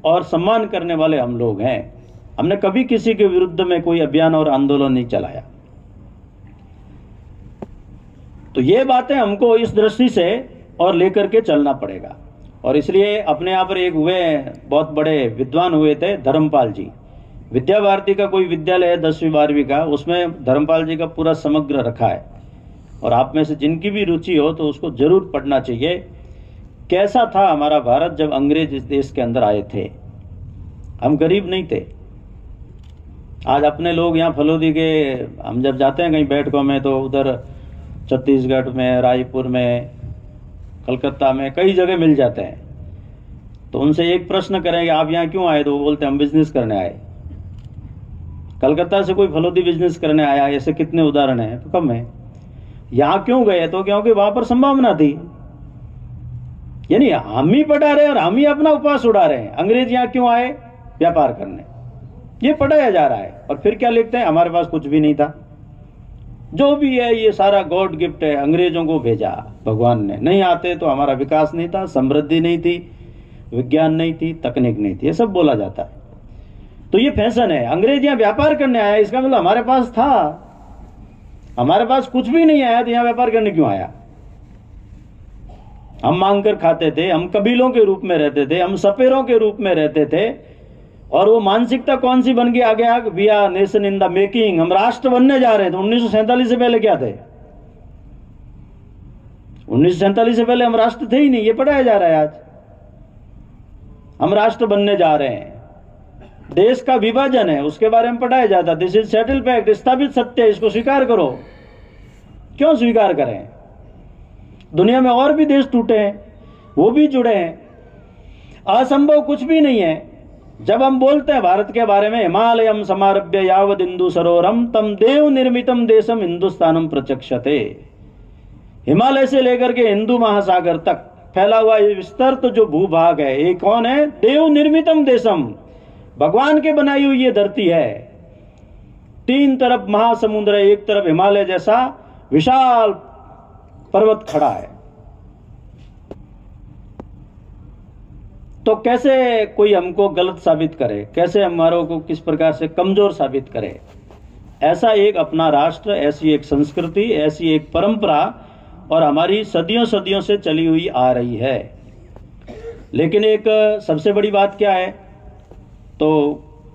और सम्मान करने वाले हम लोग हैं। हमने कभी किसी के विरुद्ध में कोई अभियान और आंदोलन नहीं चलाया। तो ये बातें हमको इस दृष्टि से और लेकर के चलना पड़ेगा। और इसलिए अपने यहाँ पर एक हुए बहुत बड़े विद्वान हुए थे, धर्मपाल जी। विद्या भारती का कोई विद्यालय है 10वीं 12वीं का, उसमें धर्मपाल जी का पूरा समग्र रखा है। और आप में से जिनकी भी रुचि हो तो उसको जरूर पढ़ना चाहिए। कैसा था हमारा भारत जब अंग्रेज इस देश के अंदर आए थे। हम गरीब नहीं थे। आज अपने लोग यहाँ फलोदी के, हम जब जाते हैं कहीं बैठकों में तो उधर छत्तीसगढ़ में, रायपुर में, कलकत्ता में कई जगह मिल जाते हैं। तो उनसे एक प्रश्न करेंगे आप यहाँ क्यों आए, तो वो बोलते हैं हम बिजनेस करने आए। कलकत्ता से कोई फलोदी बिजनेस करने आया, ऐसे कितने उदाहरण हैं, तो कम है। यहाँ क्यों गए, तो क्योंकि वहां पर संभावना थी। यानी हम ही पढ़ा रहे और हम ही अपना उपवास उड़ा रहे हैं। अंग्रेज यहाँ क्यों आए? व्यापार करने। ये पढ़ाया जा रहा है। और फिर क्या लिखते हैं, हमारे पास कुछ भी नहीं था, जो भी है ये सारा गॉड गिफ्ट है, अंग्रेजों को भेजा भगवान ने। नहीं आते तो हमारा विकास नहीं था, समृद्धि नहीं थी, विज्ञान नहीं थी, तकनीक नहीं थी, ये सब बोला जाता है। तो ये फैशन है। अंग्रेज यहाँ व्यापार करने आया, इसका मतलब हमारे पास था, हमारे पास कुछ भी नहीं आया तो यहाँ व्यापार करने क्यों आया? हम मांग कर खाते थे, हम कबीलों के रूप में रहते थे, हम सपेरों के रूप में रहते थे, और वो मानसिकता कौन सी बन गई आगे आगे, we are nation in the making, हम राष्ट्र बनने जा रहे हैं। तो 1947 से पहले क्या थे? 1947 से पहले हम राष्ट्र थे ही नहीं। ये पढ़ाया जा रहा है आज, हम राष्ट्र बनने जा रहे हैं। देश का विभाजन है, उसके बारे में पढ़ाया जाता। दिस इज सेटल फैक्ट, स्थापित सत्य है, इसको स्वीकार करो। क्यों स्वीकार करें? दुनिया में और भी देश टूटे हैं, वो भी जुड़े हैं, असंभव कुछ भी नहीं है। जब हम बोलते हैं भारत के बारे में, हिमालयम समारभ्य यावद इंदु सरोवरम तम देव निर्मितम देशम हिंदुस्तानम प्रचक्षते। हिमालय से लेकर के हिंदू महासागर तक फैला हुआ ये विस्तृत जो भूभाग है, ये कौन है? देव निर्मितम देशम, भगवान के बनाई हुई ये धरती है। तीन तरफ महासमुद्र है, एक तरफ हिमालय जैसा विशाल पर्वत खड़ा है। तो कैसे कोई हमको गलत साबित करे, कैसे हमारों को किस प्रकार से कमजोर साबित करे? ऐसा एक अपना राष्ट्र, ऐसी एक संस्कृति, ऐसी एक परंपरा और हमारी सदियों सदियों से चली हुई आ रही है। लेकिन एक सबसे बड़ी बात क्या है, तो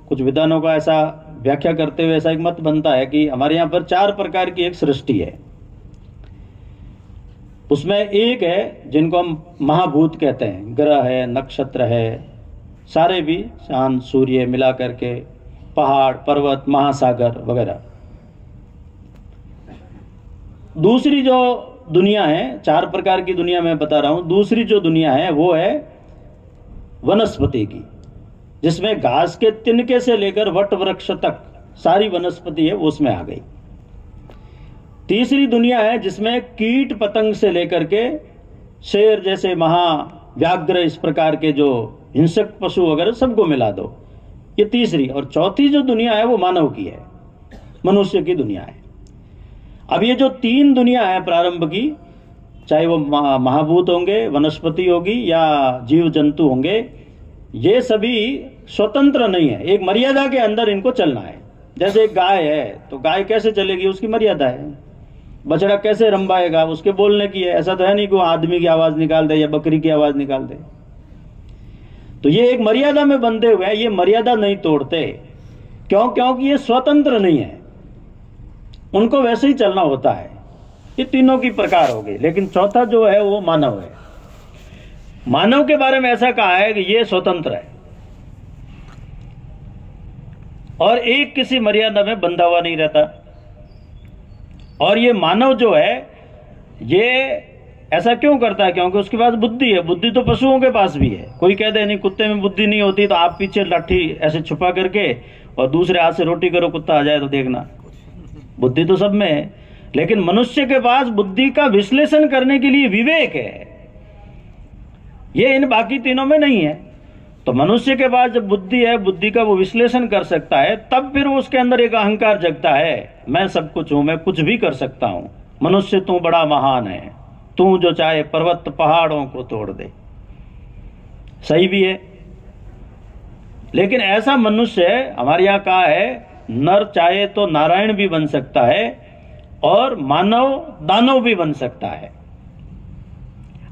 कुछ विद्वानों का ऐसा व्याख्या करते हुए ऐसा एक मत बनता है कि हमारे यहाँ पर 4 प्रकार की एक सृष्टि है। उसमें एक है जिनको हम महाभूत कहते हैं, ग्रह है, नक्षत्र है, सारे भी चांद सूर्य मिला करके, पहाड़ पर्वत महासागर वगैरह। दूसरी जो दुनिया है, 4 प्रकार की दुनिया मैं बता रहा हूं, दूसरी जो दुनिया है वो है वनस्पति की, जिसमें घास के तिनके से लेकर वट वृक्ष तक सारी वनस्पति है, वो उसमें आ गई। तीसरी दुनिया है जिसमें कीट पतंग से लेकर के शेर जैसे महाव्याघ्र, इस प्रकार के जो हिंसक पशु वगैरह सबको मिला दो, ये तीसरी। और चौथी जो दुनिया है वो मानव की है, मनुष्य की दुनिया है। अब ये जो 3 दुनिया है प्रारंभ की, चाहे वो महाभूत होंगे, वनस्पति होगी या जीव जंतु होंगे, ये सभी स्वतंत्र नहीं है, एक मर्यादा के अंदर इनको चलना है। जैसे एक गाय है तो गाय कैसे चलेगी, उसकी मर्यादा है। बछड़ा कैसे रंभाएगा, उसके बोलने की है। ऐसा तो है नहीं कि वो आदमी की आवाज निकाल दे या बकरी की आवाज निकाल दे। तो ये एक मर्यादा में बंधे हुए हैं, ये मर्यादा नहीं तोड़ते। क्यों? क्योंकि ये स्वतंत्र नहीं है, उनको वैसे ही चलना होता है। ये तीनों की प्रकार हो गई। लेकिन चौथा जो है वो मानव है। मानव के बारे में ऐसा कहा है कि ये स्वतंत्र है और एक किसी मर्यादा में बंधा हुआ नहीं रहता। और ये मानव जो है ये ऐसा क्यों करता है? क्योंकि उसके पास बुद्धि है। बुद्धि तो पशुओं के पास भी है। कोई कहते नहीं कुत्ते में बुद्धि नहीं होती, तो आप पीछे लाठी ऐसे छुपा करके और दूसरे हाथ से रोटी करो, कुत्ता आ जाए तो देखना। बुद्धि तो सब में है, लेकिन मनुष्य के पास बुद्धि का विश्लेषण करने के लिए विवेक है, ये इन बाकी तीनों में नहीं है। तो मनुष्य के पास जब बुद्धि है, बुद्धि का वो विश्लेषण कर सकता है, तब फिर उसके अंदर एक अहंकार जगता है, मैं सब कुछ हूं, मैं कुछ भी कर सकता हूं। मनुष्य तू बड़ा महान है, तू जो चाहे पर्वत पहाड़ों को तोड़ दे। सही भी है, लेकिन ऐसा मनुष्य हमारे यहां कहा है, नर चाहे तो नारायण भी बन सकता है और मानव दानव भी बन सकता है।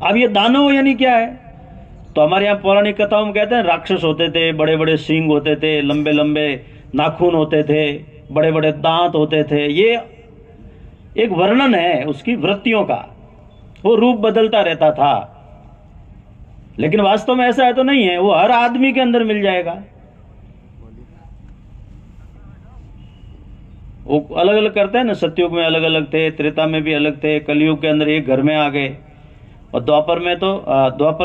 अब ये दानव यानी क्या है? तो हमारे यहाँ पौराणिक कथाओं में कहते हैं राक्षस होते थे, बड़े बड़े सींग होते थे, लंबे लंबे नाखून होते थे, बड़े बड़े दांत होते थे। ये एक वर्णन है उसकी वृत्तियों का, वो रूप बदलता रहता था। लेकिन वास्तव में ऐसा है तो नहीं है, वो हर आदमी के अंदर मिल जाएगा। वो अलग अलग करते हैं ना, सतयुग में अलग अलग थे, त्रेता में भी अलग थे, कलयुग के अंदर एक घर में आ गए, और द्वापर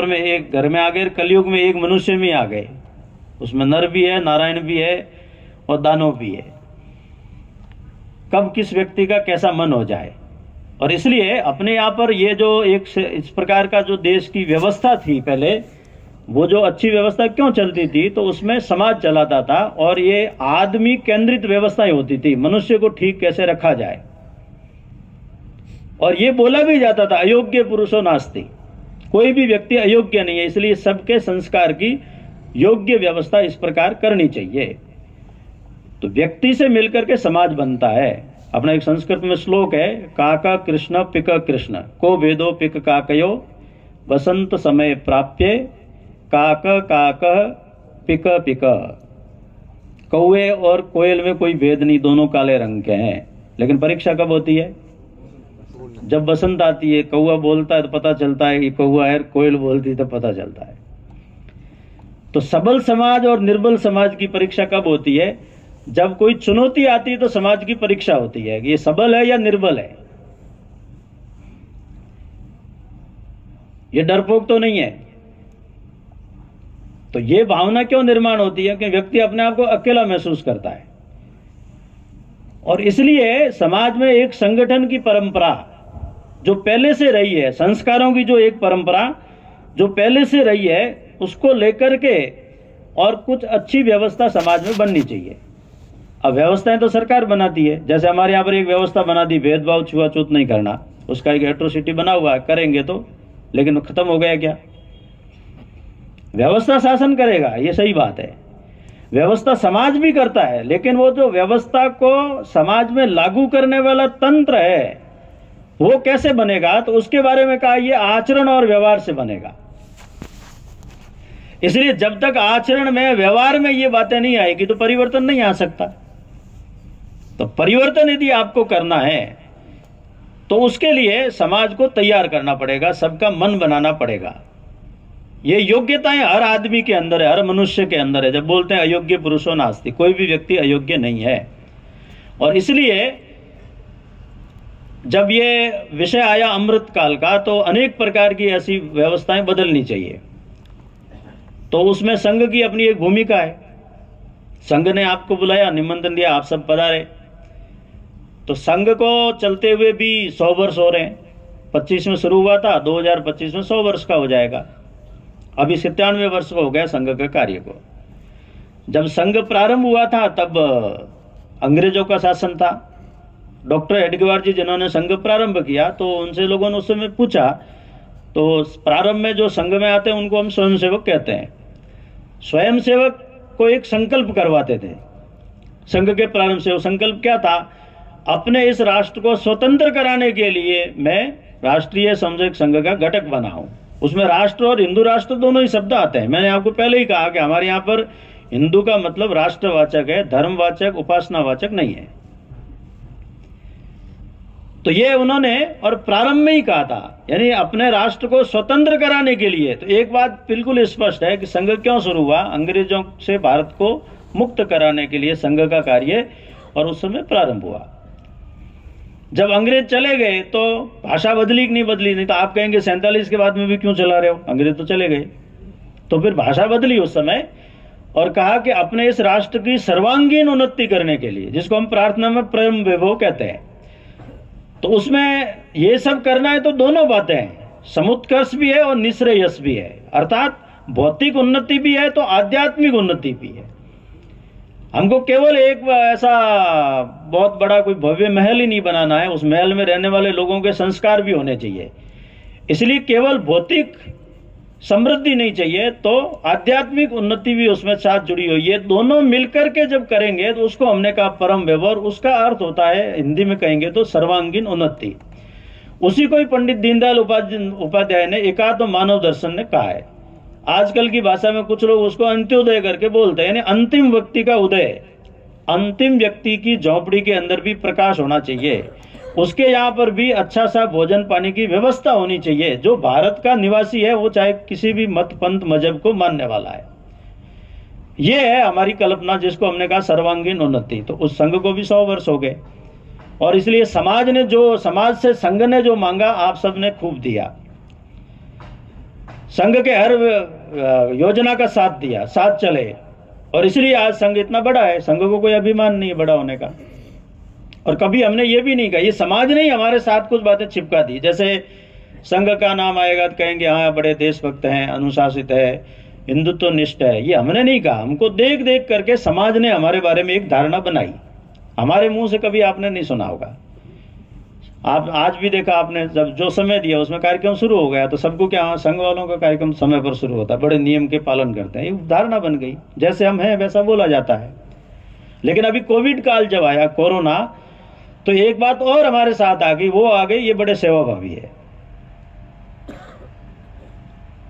में एक घर में आ गए, कलयुग में एक मनुष्य में आ गए। उसमें नर भी है, नारायण भी है और दानव भी है। कब किस व्यक्ति का कैसा मन हो जाए। और इसलिए अपने यहाँ पर ये जो एक इस प्रकार का जो देश की व्यवस्था थी पहले, वो जो अच्छी व्यवस्था क्यों चलती थी, तो उसमें समाज चलाता था और ये आदमी केंद्रित व्यवस्थाएं होती थी, मनुष्य को ठीक कैसे रखा जाए। और ये बोला भी जाता था, अयोग्य पुरुषो नास्ति, कोई भी व्यक्ति अयोग्य नहीं है, इसलिए सबके संस्कार की योग्य व्यवस्था इस प्रकार करनी चाहिए। तो व्यक्ति से मिलकर के समाज बनता है। अपना एक संस्कृत में श्लोक है, काका कृष्ण पिक कृष्ण को भेदो पिक काकयो वसंत समय प्राप्ये काक काक पिक पिक। कौवे और कोयल में कोई भेद नहीं, दोनों काले रंग के हैं। लेकिन परीक्षा कब होती है? जब बसंत आती है, कौवा बोलता है तो पता चलता है कि कौवा है, कोयल बोलती है तो पता चलता है। तो सबल समाज और निर्बल समाज की परीक्षा कब होती है? जब कोई चुनौती आती है तो समाज की परीक्षा होती है कि ये सबल है या निर्बल है, ये डरपोक तो नहीं है। तो ये भावना क्यों निर्माण होती है कि व्यक्ति अपने आप को अकेला महसूस करता है। और इसलिए समाज में एक संगठन की परंपरा जो पहले से रही है, संस्कारों की जो एक परंपरा जो पहले से रही है, उसको लेकर के और कुछ अच्छी व्यवस्था समाज में बननी चाहिए। अब व्यवस्थाएं तो सरकार बनाती है, जैसे हमारे यहाँ पर एक व्यवस्था बना दी, भेदभाव छुआछूत नहीं करना, उसका एक एट्रोसिटी बना हुआ है, करेंगे तो, लेकिन खत्म हो गया क्या? व्यवस्था शासन करेगा, ये सही बात है। व्यवस्था समाज भी करता है, लेकिन वो जो व्यवस्था को समाज में लागू करने वाला तंत्र है वो कैसे बनेगा, तो उसके बारे में कहा ये आचरण और व्यवहार से बनेगा। इसलिए जब तक आचरण में, व्यवहार में ये बातें नहीं आएगी तो परिवर्तन नहीं आ सकता। तो परिवर्तन यदि आपको करना है तो उसके लिए समाज को तैयार करना पड़ेगा, सबका मन बनाना पड़ेगा। ये योग्यताएं हर आदमी के अंदर है, हर मनुष्य के अंदर है। जब बोलते हैं अयोग्य पुरुषो नास्ति, कोई भी व्यक्ति अयोग्य नहीं है। और इसलिए जब ये विषय आया अमृत काल का, तो अनेक प्रकार की ऐसी व्यवस्थाएं बदलनी चाहिए। तो उसमें संघ की अपनी एक भूमिका है। संघ ने आपको बुलाया, निमंत्रण दिया, आप सब पधारे। तो संघ को चलते हुए भी 100 वर्ष हो रहे हैं। 25 में शुरू हुआ था, 2025 में 100 वर्ष का हो जाएगा। अभी 97 वर्ष को हो गया संघ के कार्य को। जब संघ प्रारंभ हुआ था तब अंग्रेजों का शासन था। डॉक्टर हेडगेवार जी जिन्होंने संघ प्रारंभ किया, तो उनसे लोगों ने उस समय पूछा, तो प्रारंभ में जो संघ में आते हैं उनको हम स्वयंसेवक कहते हैं। स्वयंसेवक को एक संकल्प करवाते थे संघ के प्रारंभ से। वो संकल्प क्या था? अपने इस राष्ट्र को स्वतंत्र कराने के लिए मैं राष्ट्रीय स्वयंसेवक संघ का घटक बना हूं। उसमें राष्ट्र और हिंदू राष्ट्र दोनों ही शब्द आते हैं। मैंने आपको पहले ही कहा कि हमारे यहाँ पर हिंदू का मतलब राष्ट्रवाचक है, धर्मवाचक, उपासनावाचक नहीं है। तो ये उन्होंने और प्रारंभ में ही कहा था, यानी अपने राष्ट्र को स्वतंत्र कराने के लिए। तो एक बात बिल्कुल स्पष्ट है कि संघ क्यों शुरू हुआ? अंग्रेजों से भारत को मुक्त कराने के लिए संघ का कार्य, और उस समय प्रारंभ हुआ। जब अंग्रेज चले गए तो भाषा बदली कि नहीं बदली? नहीं तो आप कहेंगे 47 के बाद में भी क्यों चला रहे हो, अंग्रेज तो चले गए। तो फिर भाषा बदली उस समय, और कहा कि अपने इस राष्ट्र की सर्वांगीण उन्नति करने के लिए, जिसको हम प्रार्थना में प्रेम वैभव कहते हैं, तो उसमें ये सब करना है। तो दोनों बातें हैं, समुत्कर्ष भी है और निःश्रेयस भी है। अर्थात भौतिक उन्नति भी है तो आध्यात्मिक उन्नति भी है। हमको केवल एक ऐसा बहुत बड़ा कोई भव्य महल ही नहीं बनाना है, उस महल में रहने वाले लोगों के संस्कार भी होने चाहिए। इसलिए केवल भौतिक समृद्धि नहीं चाहिए, तो आध्यात्मिक उन्नति भी उसमें साथ जुड़ी हुई है। दोनों मिलकर के जब करेंगे तो उसको हमने कहा परम व्यवहार। उसका अर्थ होता है, हिंदी में कहेंगे तो सर्वांगीण उन्नति। उसी को ही पंडित दीनदयाल उपाध्याय ने एकात्म मानव दर्शन ने कहा है। आजकल की भाषा में कुछ लोग उसको अंत्योदय करके बोलते हैं, यानी अंतिम व्यक्ति का उदय। अंतिम व्यक्ति की झोंपड़ी के अंदर भी प्रकाश होना चाहिए, उसके यहाँ पर भी अच्छा सा भोजन पानी की व्यवस्था होनी चाहिए। जो भारत का निवासी है वो चाहे किसी भी मत पंथ मजहब को मानने वाला है, ये है हमारी कल्पना, जिसको हमने कहा सर्वांगीण उन्नति। तो उस संघ को भी 100 वर्ष हो गए, और इसलिए समाज से संघ ने जो मांगा आप सबने खूब दिया। संघ के हर योजना का साथ दिया, साथ चले, और इसलिए आज संघ इतना बड़ा है। संघ को कोई अभिमान नहीं है बड़ा होने का। और कभी हमने ये भी नहीं कहा, ये समाज ने ही हमारे साथ कुछ बातें चिपका दी। जैसे संघ का नाम आएगा तो कहेंगे हाँ बड़े देशभक्त हैं, अनुशासित है, हिंदुत्व निष्ठ है। ये हमने नहीं कहा, हमको देख देख करके समाज ने हमारे बारे में एक धारणा बनाई। हमारे मुंह से कभी आपने नहीं सुना होगा। आप आज भी देखा आपने, जब जो समय दिया उसमें कार्यक्रम शुरू हो गया तो सबको क्या, संघ वालों का कार्यक्रम समय पर शुरू होता है, बड़े नियम के पालन करते हैं। ये धारणा बन गई, जैसे हम हैं वैसा बोला जाता है। लेकिन अभी कोविड काल जब आया, कोरोना, तो एक बात और हमारे साथ आ गई, वो आ गई ये बड़े सेवाभावी है।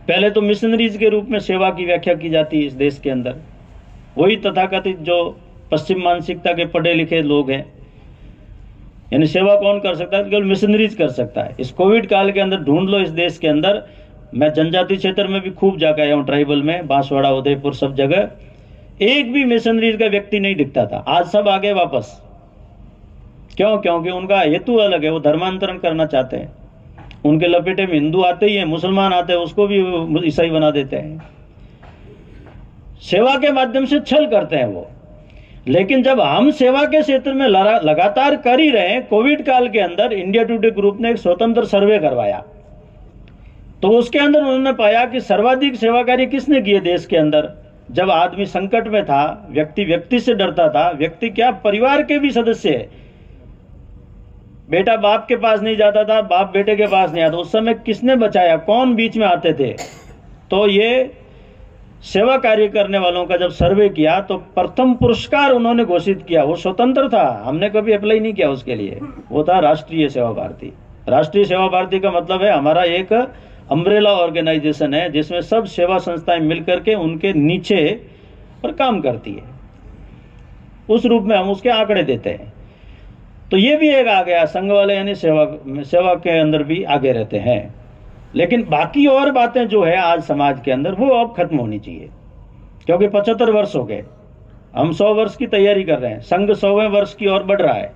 पहले तो मिशनरीज के रूप में सेवा की व्याख्या की जाती है इस देश के अंदर। वही तथाकथित जो पश्चिम मानसिकता के पढ़े लिखे लोग हैं। यानी सेवा कौन कर सकता है? केवल मिशनरीज कर सकता है। इस कोविड काल के अंदर ढूंढ लो इस देश के अंदर, मैं जनजाति क्षेत्र में भी खूब जाकर आया हूँ, ट्राइबल में, बांसवाड़ा, उदयपुर, सब जगह एक भी मिशनरीज का व्यक्ति नहीं दिखता था। आज सब आ गए वापस। क्यों? क्योंकि उनका हेतु अलग है, वो धर्मांतरण करना चाहते हैं। उनके लपेटे में हिंदू आते ही हैं, मुसलमान आते हैं, उसको भी ईसाई बना देते हैं। सेवा के माध्यम से छल करते हैं वो। लेकिन जब हम सेवा के क्षेत्र में लगातार कर ही रहे हैं, कोविड काल के अंदर इंडिया टुडे ग्रुप ने एक स्वतंत्र सर्वे करवाया, तो उसके अंदर उन्होंने पाया कि सर्वाधिक सेवा कार्य किसने किए देश के अंदर। जब आदमी संकट में था, व्यक्ति व्यक्ति से डरता था, व्यक्ति क्या परिवार के भी सदस्य, बेटा बाप के पास नहीं जाता था, बाप बेटे के पास नहीं आता, उस समय किसने बचाया? कौन बीच में आते थे? तो ये सेवा कार्य करने वालों का जब सर्वे किया तो प्रथम पुरस्कार उन्होंने घोषित किया। वो स्वतंत्र था, हमने कभी अप्लाई नहीं किया उसके लिए, वो था राष्ट्रीय सेवा भारती। राष्ट्रीय सेवा भारती का मतलब है हमारा एक अम्ब्रेला ऑर्गेनाइजेशन है जिसमें सब सेवा संस्थाएं मिलकर के उनके नीचे पर काम करती है। उस रूप में हम उसके आंकड़े देते हैं। तो ये भी एक आ गया, संघ वाले यानी सेवा के अंदर भी आगे रहते हैं। लेकिन बाकी और बातें जो है आज समाज के अंदर, वो अब खत्म होनी चाहिए, क्योंकि 75 वर्ष हो गए, हम 100 वर्ष की तैयारी कर रहे हैं, संघ 100वें वर्ष की ओर बढ़ रहा है,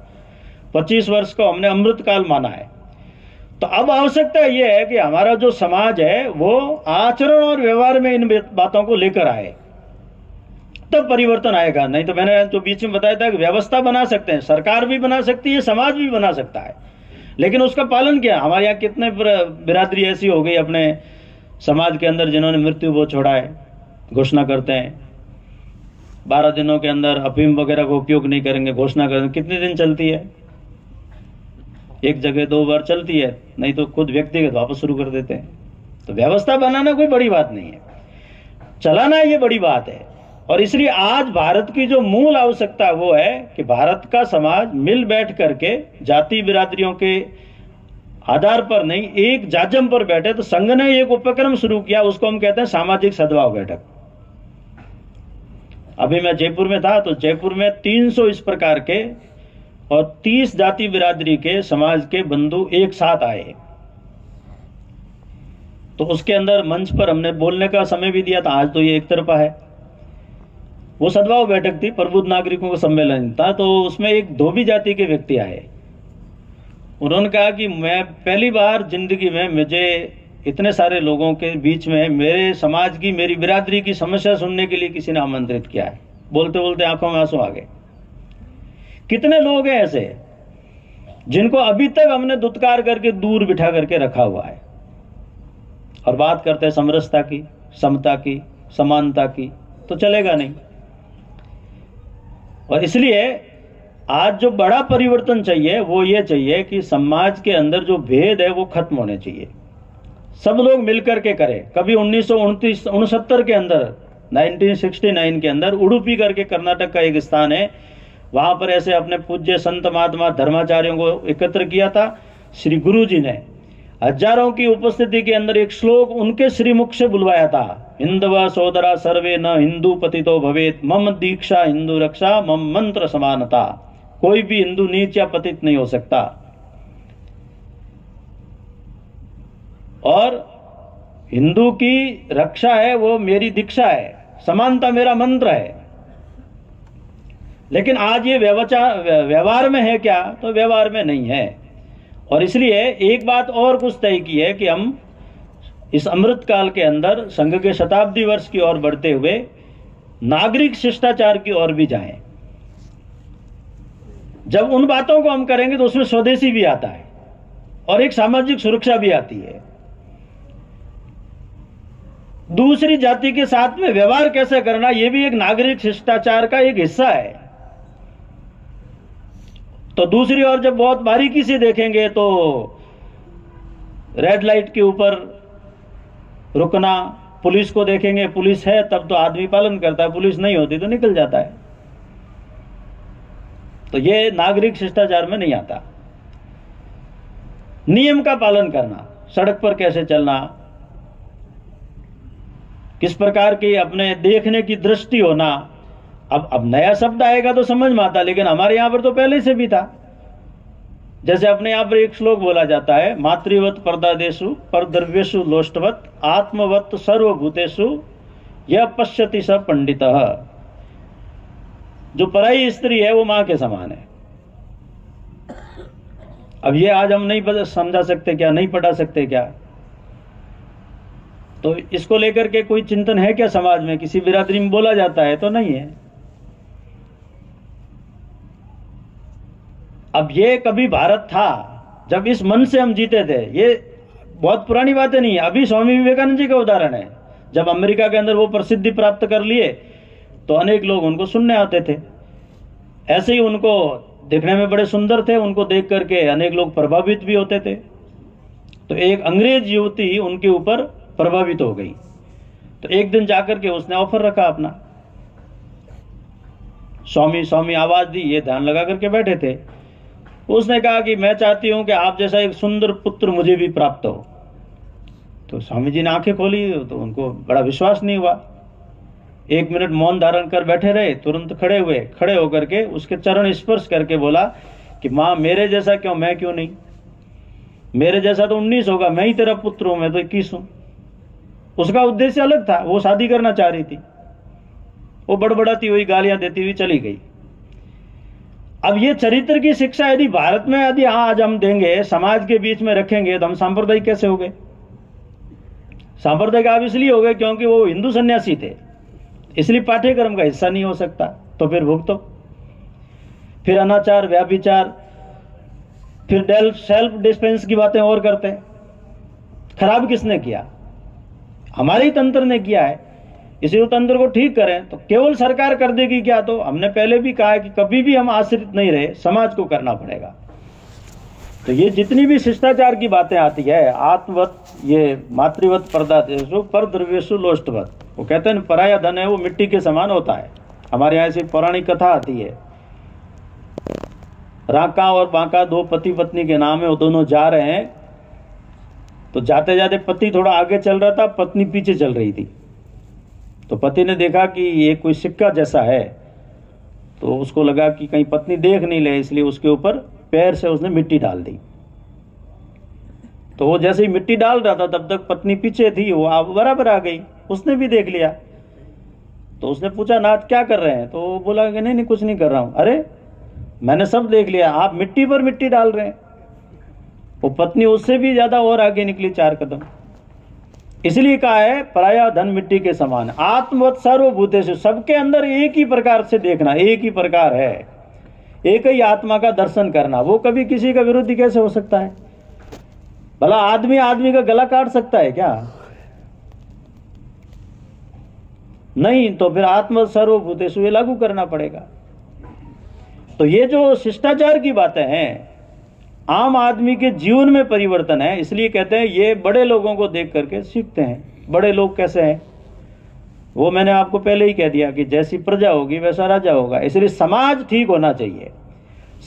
25 वर्ष को हमने अमृत काल माना है। तो अब आवश्यकता यह है कि हमारा जो समाज है वो आचरण और व्यवहार में इन बातों को लेकर आए, तब परिवर्तन आएगा। नहीं तो मैंने जो बीच में बताया था कि व्यवस्था बना सकते हैं, सरकार भी बना सकती है, समाज भी बना सकता है, लेकिन उसका पालन क्या? हमारे यहाँ कितने बिरादरी ऐसी हो गई अपने समाज के अंदर जिन्होंने मृत्यु वो छोड़ा है, घोषणा करते हैं 12 दिनों के अंदर अफीम वगैरह का उपयोग नहीं करेंगे, घोषणा करेंगे। कितने दिन चलती है? एक जगह 2 बार चलती है, नहीं तो खुद व्यक्तिगत वापस शुरू कर देते हैं। तो व्यवस्था बनाना कोई बड़ी बात नहीं है, चलाना ये बड़ी बात है। और इसलिए आज भारत की जो मूल आवश्यकता वो है कि भारत का समाज मिल बैठ करके जाति बिरादरियों के आधार पर नहीं, एक जाजम पर बैठे। तो संघ ने एक उपक्रम शुरू किया, उसको हम कहते हैं सामाजिक सद्भाव बैठक। अभी मैं जयपुर में था, तो जयपुर में 300 इस प्रकार के और 30 जाति बिरादरी के समाज के बंधु एक साथ आए। तो उसके अंदर मंच पर हमने बोलने का समय भी दिया था। आज तो ये एक तरफा है, वो सद्भाव बैठक थी, प्रबुद्ध नागरिकों का सम्मेलन था। तो उसमें एक धोबी जाति के व्यक्ति आए, उन्होंने कहा कि मैं पहली बार जिंदगी में मुझे इतने सारे लोगों के बीच में मेरे समाज की, मेरी बिरादरी की समस्या सुनने के लिए किसी ने आमंत्रित किया है। बोलते बोलते आंखों में आंसू आ गए। कितने लोग हैं ऐसे जिनको अभी तक हमने दुत्कार करके दूर बिठा करके रखा हुआ है, और बात करते हैं समरसता की, समता की, समानता की, तो चलेगा नहीं। और इसलिए आज जो बड़ा परिवर्तन चाहिए वो ये चाहिए कि समाज के अंदर जो भेद है वो खत्म होने चाहिए, सब लोग मिलकर के करें। कभी 1969 के अंदर, 1969 के अंदर उडुपी करके कर्नाटक का एक स्थान है, वहां पर ऐसे अपने पूज्य संत महात्मा धर्माचार्यों को एकत्र किया था। श्री गुरु जी ने हजारों की उपस्थिति के अंदर एक श्लोक उनके श्रीमुख से बुलवाया था, हिंदव सोदरा सर्वे न हिंदू पतितो भवेत, मम दीक्षा हिंदू रक्षा, मम मंत्र समानता। कोई भी हिंदू नीच या पतित नहीं हो सकता, और हिंदू की रक्षा है वो मेरी दीक्षा है, समानता मेरा मंत्र है। लेकिन आज ये व्यवहार में है क्या? तो व्यवहार में नहीं है। और इसलिए एक बात और कुछ तय की है कि हम इस अमृत काल के अंदर संघ के शताब्दी वर्ष की ओर बढ़ते हुए नागरिक शिष्टाचार की ओर भी जाएं। जब उन बातों को हम करेंगे तो उसमें स्वदेशी भी आता है और एक सामाजिक सुरक्षा भी आती है। दूसरी जाति के साथ में व्यवहार कैसे करना, यह भी एक नागरिक शिष्टाचार का एक हिस्सा है। तो दूसरी ओर जब बहुत बारीकी से देखेंगे तो रेड लाइट के ऊपर रुकना, पुलिस को देखेंगे, पुलिस है तब तो आदमी पालन करता है, पुलिस नहीं होती तो निकल जाता है। तो ये नागरिक शिष्टाचार में नहीं आता। नियम का पालन करना, सड़क पर कैसे चलना, किस प्रकार की अपने देखने की दृष्टि होना, अब नया शब्द आएगा तो समझ में आता, लेकिन हमारे यहां पर तो पहले से भी था। जैसे अपने यहां पर एक श्लोक बोला जाता है, मातृवत परदादेशु परद्रव्येषु लोष्टवत आत्मवत सर्वभूतेषु यह पश्यति स पंडितः। जो पराई स्त्री है वो मां के समान है। अब ये आज हम नहीं समझा सकते क्या, नहीं पढ़ा सकते क्या? तो इसको लेकर के कोई चिंतन है क्या समाज में? किसी बिरादरी में बोला जाता है तो नहीं है। अब ये कभी भारत था जब इस मन से हम जीते थे, ये बहुत पुरानी बातें नहीं है। अभी स्वामी विवेकानंद जी का उदाहरण है, जब अमेरिका के अंदर वो प्रसिद्धि प्राप्त कर लिए तो अनेक लोग उनको सुनने आते थे। ऐसे ही उनको दिखने में बड़े सुंदर थे, उनको देख करके अनेक लोग प्रभावित भी होते थे। तो एक अंग्रेज युवती उनके ऊपर प्रभावित हो गई, तो एक दिन जाकर के उसने ऑफर रखा अपना, स्वामी स्वामी आवाज दी, ये ध्यान लगा करके बैठे थे। उसने कहा कि मैं चाहती हूं कि आप जैसा एक सुंदर पुत्र मुझे भी प्राप्त हो। तो स्वामी जी ने आंखें खोली तो उनको बड़ा विश्वास नहीं हुआ। 1 मिनट मौन धारण कर बैठे रहे, तुरंत खड़े हुए, खड़े होकर के उसके चरण स्पर्श करके बोला कि मां मेरे जैसा क्यों, मैं क्यों नहीं? मेरे जैसा तो 19 होगा, मैं ही तेरा पुत्र हूं, मैं तो 21 हूं। उसका उद्देश्य अलग था, वो शादी करना चाह रही थी। वो बड़बड़ाती हुई गालियां देती हुई चली गई। अब ये चरित्र की शिक्षा यदि भारत में यदि आज हम देंगे, समाज के बीच में रखेंगे, तो हम सांप्रदायिक कैसे हो गए? सांप्रदायिक आप इसलिए हो गए क्योंकि वो हिंदू सन्यासी थे, इसलिए पाठ्यक्रम का हिस्सा नहीं हो सकता। तो फिर भुगतो, फिर अनाचार, व्याभिचार, फिर सेल्फ डिफेंस की बातें और करते हैं। खराब किसने किया? हमारे ही तंत्र ने किया है। इसी तंत्र को ठीक करें तो केवल सरकार कर देगी क्या? तो हमने पहले भी कहा है कि कभी भी हम आश्रित नहीं रहे, समाज को करना पड़ेगा। तो ये जितनी भी शिष्टाचार की बातें आती है, आत्मवत, ये मातृवत परदादेशु परद्रव्येषु लोष्टवत, वो कहते हैं पराया धन है वो मिट्टी के समान होता है। हमारे यहाँ ऐसी पौराणिक कथा आती है, राका और बांका 2 पति पत्नी के नाम है, वो दोनों जा रहे हैं। तो जाते जाते पति थोड़ा आगे चल रहा था, पत्नी पीछे चल रही थी। तो पति ने देखा कि ये कोई सिक्का जैसा है, तो उसको लगा कि कहीं पत्नी देख नहीं ले, इसलिए उसके ऊपर पैर से उसने मिट्टी डाल दी। तो वो जैसे ही मिट्टी डाल रहा था तब तक पत्नी पीछे थी, वो बराबर आ गई, उसने भी देख लिया। तो उसने पूछा नाथ क्या कर रहे हैं? तो वो बोला कि नहीं कुछ नहीं कर रहा हूं। अरे मैंने सब देख लिया, आप मिट्टी पर मिट्टी डाल रहे हैं। वो पत्नी उससे भी ज्यादा और आगे निकली 4 कदम। इसलिए कहा है पराया धन मिट्टी के समान। आत्मवत सर्वभूतेषु, सबके अंदर एक ही प्रकार से देखना, एक ही प्रकार है, एक ही आत्मा का दर्शन करना। वो कभी किसी का विरोधी कैसे हो सकता है? भला आदमी आदमी का गला काट सकता है क्या? नहीं। तो फिर आत्मवत सर्वभूतेषु ये लागू करना पड़ेगा। तो ये जो शिष्टाचार की बातें हैं, आम आदमी के जीवन में परिवर्तन है। इसलिए कहते हैं ये बड़े लोगों को देख करके सीखते हैं। बड़े लोग कैसे हैं वो मैंने आपको पहले ही कह दिया कि जैसी प्रजा होगी वैसा राजा होगा। इसलिए समाज ठीक होना चाहिए,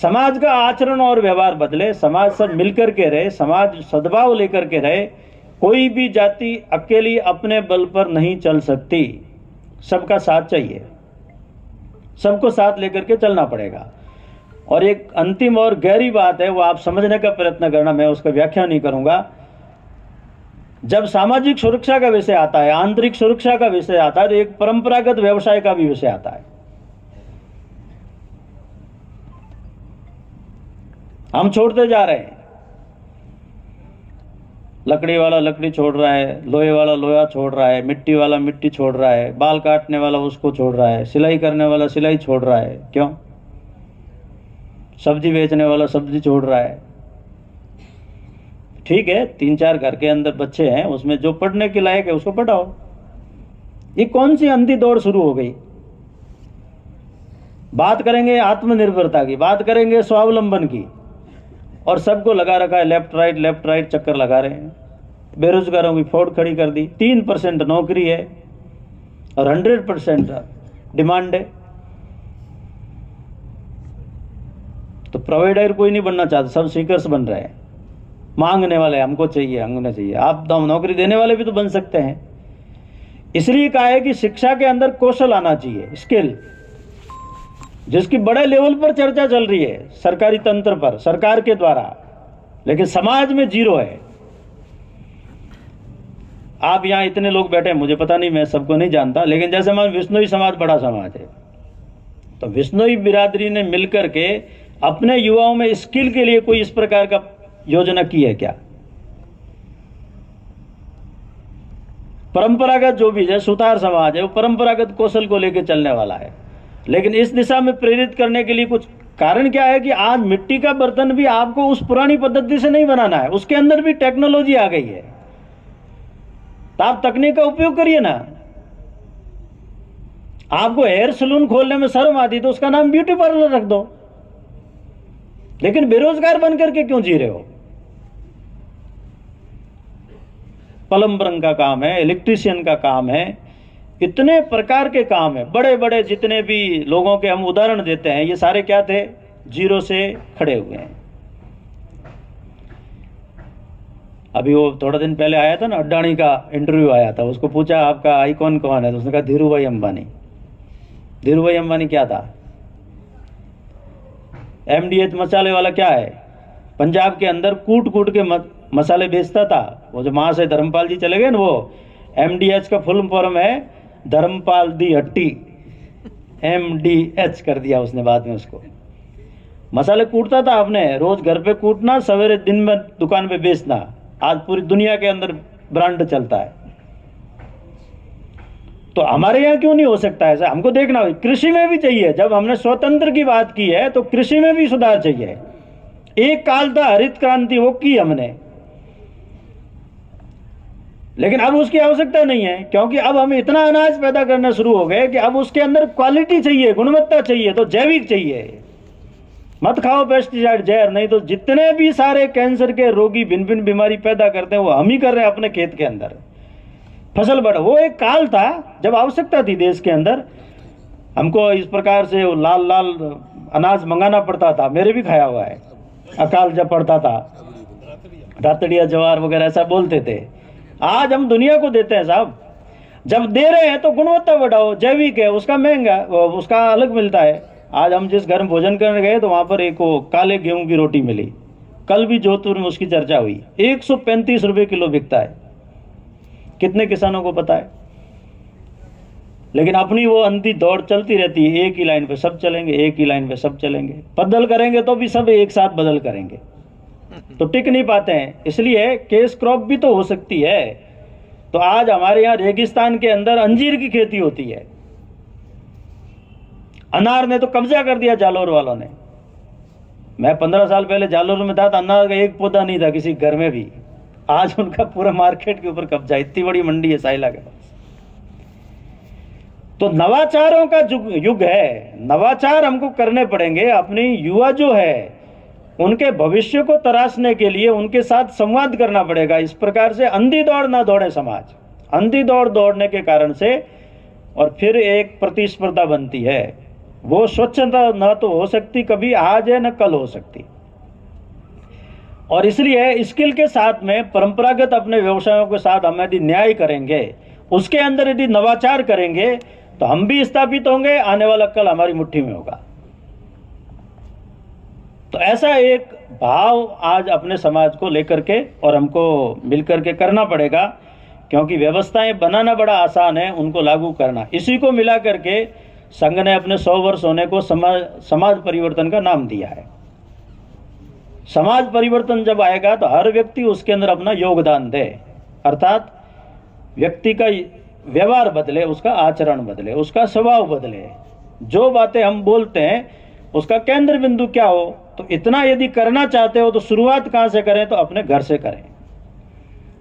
समाज का आचरण और व्यवहार बदले, समाज सब मिलकर के रहे, समाज सद्भाव लेकर के रहे। कोई भी जाति अकेली अपने बल पर नहीं चल सकती, सबका साथ चाहिए, सबको साथ लेकर के चलना पड़ेगा। और एक अंतिम और गहरी बात है, वो आप समझने का प्रयत्न करना, मैं उसका व्याख्या नहीं करूंगा। जब सामाजिक सुरक्षा का विषय आता है, आंतरिक सुरक्षा का विषय आता है, तो एक परंपरागत व्यवसाय का भी विषय आता है। हम छोड़ते जा रहे हैं। लकड़ी वाला लकड़ी छोड़ रहा है, लोहे वाला लोहा छोड़ रहा है, मिट्टी वाला मिट्टी छोड़ रहा है, बाल काटने वाला उसको छोड़ रहा है, सिलाई करने वाला सिलाई छोड़ रहा है। क्यों? सब्जी बेचने वाला सब्जी छोड़ रहा है। ठीक है, 3-4 घर के अंदर बच्चे हैं, उसमें जो पढ़ने के लायक है उसको पढ़ाओ। ये कौन सी अंधी दौड़ शुरू हो गई? बात करेंगे आत्मनिर्भरता की, बात करेंगे स्वावलंबन की, और सबको लगा रखा है लेफ्ट राइट चक्कर लगा रहे हैं। बेरोजगारों की फौज खड़ी कर दी। 3% नौकरी है और 100% डिमांड है। तो प्रोवाइडर कोई नहीं बनना चाहता, सब सीकर्स बन रहे हैं, मांगने वाले, हमको चाहिए हमको चाहिए। आप नौकरी देने वाले भी तो बन सकते हैं। इसलिए कहा है कि शिक्षा के अंदर कौशल आना चाहिए, स्किल। जिसकी बड़े लेवल पर चर्चा चल रही है सरकारी तंत्र पर, सरकार के द्वारा, लेकिन समाज में जीरो है। आप यहां इतने लोग बैठे हैं, मुझे पता नहीं, मैं सबको नहीं जानता, लेकिन जैसे हमारा विश्नोई समाज बड़ा समाज है, तो विश्नोई बिरादरी ने मिलकर के अपने युवाओं में स्किल के लिए कोई इस प्रकार का योजना की है क्या? परंपरागत जो भी है, सुतार समाज है, वो परंपरागत कौशल को लेकर चलने वाला है, लेकिन इस दिशा में प्रेरित करने के लिए कुछ कारण क्या है कि आज मिट्टी का बर्तन भी आपको उस पुरानी पद्धति से नहीं बनाना है, उसके अंदर भी टेक्नोलॉजी आ गई है, तो आप तकनीक का उपयोग करिए ना। आपको हेयर सलून खोलने में शर्म आती तो उसका नाम ब्यूटी पार्लर रख दो, लेकिन बेरोजगार बनकर के क्यों जी रहे हो? प्लम्बर का काम है, इलेक्ट्रीशियन का काम है, इतने प्रकार के काम है, बड़े बड़े जितने भी लोगों के हम उदाहरण देते हैं, ये सारे क्या थे? जीरो से खड़े हुए हैं। अभी वो थोड़ा दिन पहले आया था ना, अड्डाणी का इंटरव्यू आया था, उसको पूछा आपका आइकॉन कौन है, तो उसने कहा धीरू भाई अंबानी। धीरू भाई अंबानी क्या था? MDH मसाले वाला क्या है? पंजाब के अंदर कूट कूट के मसाले बेचता था। वो जो वहां से धर्मपाल जी चले गए ना, वो MDH का फुल फॉर्म है धर्मपाल दी हट्टी, MDH कर दिया उसने बाद में उसको। मसाले कूटता था आपने, रोज घर पे कूटना, सवेरे दिन में दुकान पे बेचना। आज पूरी दुनिया के अंदर ब्रांड चलता है, तो हमारे यहाँ क्यों नहीं हो सकता ऐसा? हमको देखना होगा। कृषि में भी चाहिए, जब हमने स्वतंत्र की बात की है तो कृषि में भी सुधार चाहिए। एक काल था हरित क्रांति, वो की हमने, लेकिन अब उसकी आवश्यकता नहीं है, क्योंकि अब हम इतना अनाज पैदा करना शुरू हो गए कि अब उसके अंदर क्वालिटी चाहिए, गुणवत्ता चाहिए, तो जैविक चाहिए। मत खाओ पेस्टिसाइड जहर, नहीं तो जितने भी सारे कैंसर के रोगी भिन्न भिन्न बीमारी पैदा करते हैं वो हम ही कर रहे हैं अपने खेत के अंदर। फसल बढ़, वो एक काल था जब आवश्यकता थी देश के अंदर, हमको इस प्रकार से लाल लाल अनाज मंगाना पड़ता था। मेरे भी खाया हुआ है, अकाल जब पड़ता था, रातड़िया जवार वगैरह ऐसा बोलते थे। आज हम दुनिया को देते हैं साहब, जब दे रहे हैं तो गुणवत्ता बढ़ाओ, जैविक है, उसका महंगा, उसका अलग मिलता है। आज हम जिस घर में भोजन करने गए तो वहां पर एक काले गेहूं की रोटी मिली, कल भी जोधपुर में उसकी चर्चा हुई, 135 रुपए किलो बिकता है। कितने किसानों को पता है? लेकिन अपनी वो अंधी दौड़ चलती रहती है, एक ही लाइन पे सब चलेंगे, एक ही लाइन पे सब चलेंगे, बदल करेंगे तो भी सब एक साथ बदल करेंगे, तो टिक नहीं पाते हैं। इसलिए केस क्रॉप भी तो हो सकती है। तो आज हमारे यहाँ रेगिस्तान के अंदर अंजीर की खेती होती है, अनार ने तो कब्जा कर दिया जालोर वालों ने। मैं 15 साल पहले जालोर में था तो अनार का एक पौधा नहीं था किसी घर में भी, आज उनका पूरा मार्केट के ऊपर कब्जा, इतनी बड़ी मंडी है साइला के पास। तो नवाचारों का युग है, नवाचार हमको करने पड़ेंगे। अपनी युवा जो है उनके भविष्य को तराशने के लिए उनके साथ संवाद करना पड़ेगा। इस प्रकार से अंधी दौड़ ना दौड़े समाज, अंधी दौड़ दौड़ने के कारण से और फिर एक प्रतिस्पर्धा बनती है, वो स्वच्छता न तो हो सकती कभी, आज है न कल हो सकती। और इसलिए स्किल के साथ में परंपरागत अपने व्यवसायों के साथ हम यदि न्याय करेंगे, उसके अंदर यदि नवाचार करेंगे, तो हम भी स्थापित होंगे, आने वाला कल हमारी मुट्ठी में होगा। तो ऐसा एक भाव आज अपने समाज को लेकर के और हमको मिलकर के करना पड़ेगा, क्योंकि व्यवस्थाएं बनाना बड़ा आसान है, उनको लागू करना। इसी को मिला करके संघ ने अपने 100 वर्ष होने को समाज परिवर्तन का नाम दिया है। समाज परिवर्तन जब आएगा तो हर व्यक्ति उसके अंदर अपना योगदान दे, अर्थात व्यक्ति का व्यवहार बदले, उसका आचरण बदले, उसका स्वभाव बदले। जो बातें हम बोलते हैं उसका केंद्र बिंदु क्या हो, तो इतना यदि करना चाहते हो तो शुरुआत कहां से करें? तो अपने घर से करें।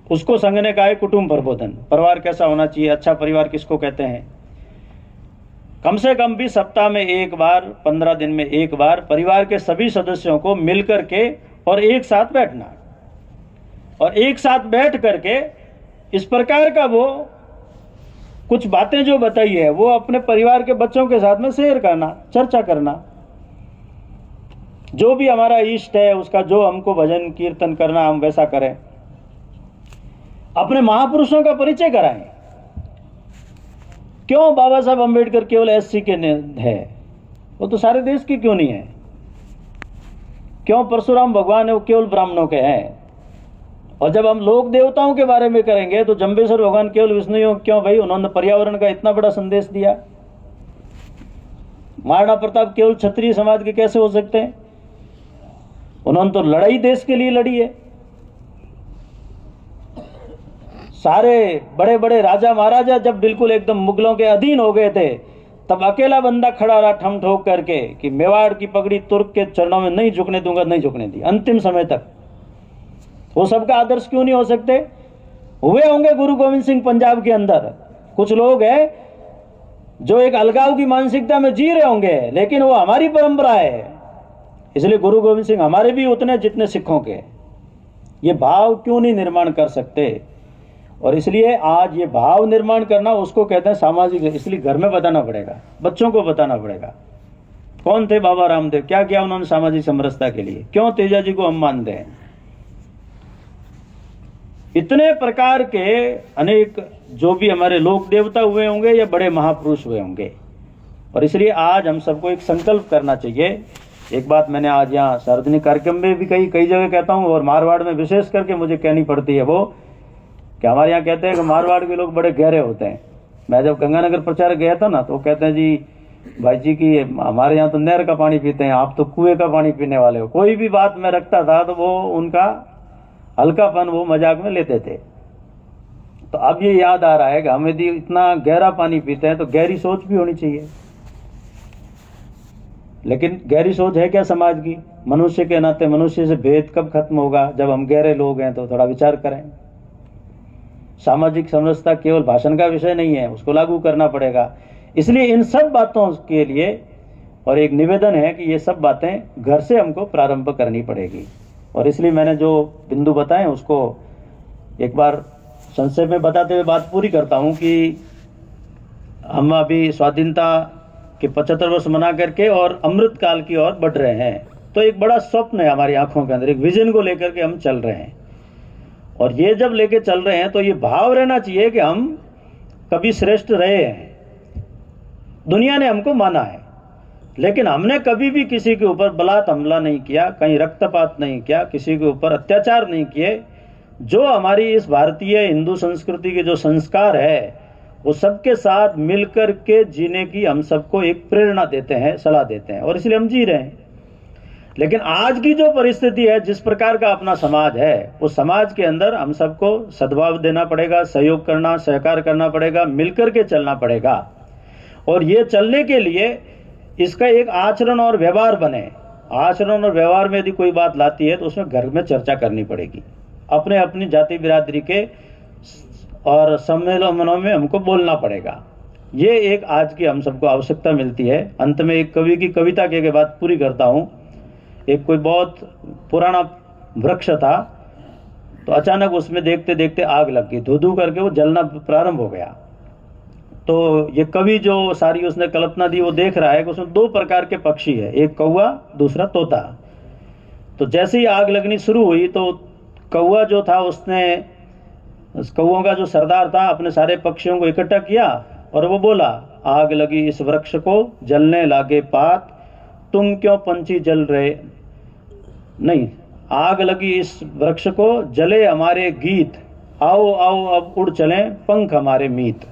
उसको संघ ने कहा है कुटुंब प्रबोधन। परिवार कैसा होना चाहिए? अच्छा परिवार किसको कहते हैं? कम से कम भी सप्ताह में एक बार, 15 दिन में एक बार परिवार के सभी सदस्यों को मिलकर के और एक साथ बैठना, और एक साथ बैठ करके इस प्रकार का वो कुछ बातें जो बताई है वो अपने परिवार के बच्चों के साथ में शेयर करना, चर्चा करना। जो भी हमारा इष्ट है उसका जो हमको भजन कीर्तन करना हम वैसा करें। अपने महापुरुषों का परिचय कराएं। क्यों बाबा साहब अम्बेडकर केवल SC के है? वो तो सारे देश की क्यों नहीं है? क्यों परशुराम भगवान है वो केवल ब्राह्मणों के हैं? और जब हम लोक देवताओं के बारे में करेंगे तो जम्बेश्वर भगवान केवल विष्णु क्यों भाई? उन्होंने पर्यावरण का इतना बड़ा संदेश दिया। महाराणा प्रताप केवल क्षत्रिय समाज के कैसे हो सकते हैं? उन्होंने तो लड़ाई देश के लिए लड़ी है। सारे बड़े बड़े राजा महाराजा जब बिल्कुल एकदम मुगलों के अधीन हो गए थे, तब अकेला बंदा खड़ा रहा ठम ठोक करके कि मेवाड़ की पगड़ी तुर्क के चरणों में नहीं झुकने दूंगा, नहीं झुकने दी अंतिम समय तक। वो सबका आदर्श क्यों नहीं हो सकते? हुए होंगे गुरु गोविंद सिंह पंजाब के अंदर कुछ लोग हैं जो एक अलगाव की मानसिकता में जी रहे होंगे, लेकिन वो हमारी परंपरा है। इसलिए गुरु गोविंद सिंह हमारे भी उतने जितने सिखों के। ये भाव क्यों नहीं निर्माण कर सकते? और इसलिए आज ये भाव निर्माण करना उसको कहते हैं सामाजिक। इसलिए घर में बताना पड़ेगा, बच्चों को बताना पड़ेगा कौन थे बाबा रामदेव, क्या किया उन्होंने सामाजिक समरसता के लिए, क्यों तेजा जी को हम मानते हैं। इतने प्रकार के अनेक जो भी हमारे लोक देवता हुए होंगे या बड़े महापुरुष हुए होंगे। और इसलिए आज हम सबको एक संकल्प करना चाहिए। एक बात मैंने आज यहाँ सार्वजनिक कार्यक्रम में भी कई जगह कहता हूँ, और मारवाड़ में विशेष करके मुझे कहनी पड़ती है वो कि हमारे यहाँ कहते हैं कि मारवाड़ के लोग बड़े गहरे होते हैं। मैं जब गंगानगर प्रचार गया था ना, तो वो कहते हैं जी भाई जी की हमारे यहाँ तो नहर का पानी पीते हैं, आप तो कुएं का पानी पीने वाले हो। कोई भी बात मैं रखता था तो वो उनका हल्कापन वो मजाक में लेते थे। तो अब ये याद आ रहा है कि हम यदि इतना गहरा पानी पीते हैं तो गहरी सोच भी होनी चाहिए। लेकिन गहरी सोच है क्या समाज की? मनुष्य के नाते मनुष्य से भेद कब खत्म होगा? जब हम गहरे लोग हैं तो थोड़ा विचार करें। सामाजिक समरसता केवल भाषण का विषय नहीं है, उसको लागू करना पड़ेगा। इसलिए इन सब बातों के लिए और एक निवेदन है कि ये सब बातें घर से हमको प्रारंभ करनी पड़ेगी। और इसलिए मैंने जो बिंदु बताए उसको एक बार संक्षेप में बताते हुए बात पूरी करता हूं कि हम अभी स्वाधीनता के 75 वर्ष मना करके और अमृत काल की ओर बढ़ रहे हैं। तो एक बड़ा स्वप्न है हमारी आंखों के अंदर, एक विजन को लेकर के हम चल रहे हैं। और ये जब लेके चल रहे हैं तो ये भाव रहना चाहिए कि हम कभी श्रेष्ठ रहे हैं, दुनिया ने हमको माना है, लेकिन हमने कभी भी किसी के ऊपर बलात् हमला नहीं किया, कहीं रक्तपात नहीं किया, किसी के ऊपर अत्याचार नहीं किए। जो हमारी इस भारतीय हिंदू संस्कृति के जो संस्कार है वो सबके साथ मिलकर के जीने की हम सबको एक प्रेरणा देते हैं, सलाह देते हैं, और इसलिए हम जी रहे हैं। लेकिन आज की जो परिस्थिति है, जिस प्रकार का अपना समाज है, उस समाज के अंदर हम सबको सद्भाव देना पड़ेगा, सहयोग करना, सहकार करना पड़ेगा, मिलकर के चलना पड़ेगा। और ये चलने के लिए इसका एक आचरण और व्यवहार बने। आचरण और व्यवहार में यदि कोई बात लाती है तो उसमें घर में चर्चा करनी पड़ेगी, अपने अपनी जाति बिरादरी के और सम्मेलनों में हमको बोलना पड़ेगा। ये एक आज की हम सबको आवश्यकता मिलती है। अंत में एक कवि की कविता के बाद पूरी करता हूं। एक कोई बहुत पुराना वृक्ष था, तो अचानक उसमें देखते देखते आग लग गई, धू धू करके वो जलना प्रारंभ हो गया। तो ये कवि जो सारी उसने कल्पना दी, वो देख रहा है कि उसमें दो प्रकार के पक्षी है, एक कौवा, दूसरा तोता। तो जैसे ही आग लगनी शुरू हुई तो कौवा जो था उसने, उस कौओं का जो सरदार था, अपने सारे पक्षियों को इकट्ठा किया और वो बोला, आग लगी इस वृक्ष को, जलने लागे पात, तुम क्यों पंछी जल रहे नहीं। आग लगी इस वृक्ष को, जले हमारे गीत, आओ आओ अब उड़ चलें पंख हमारे मीत।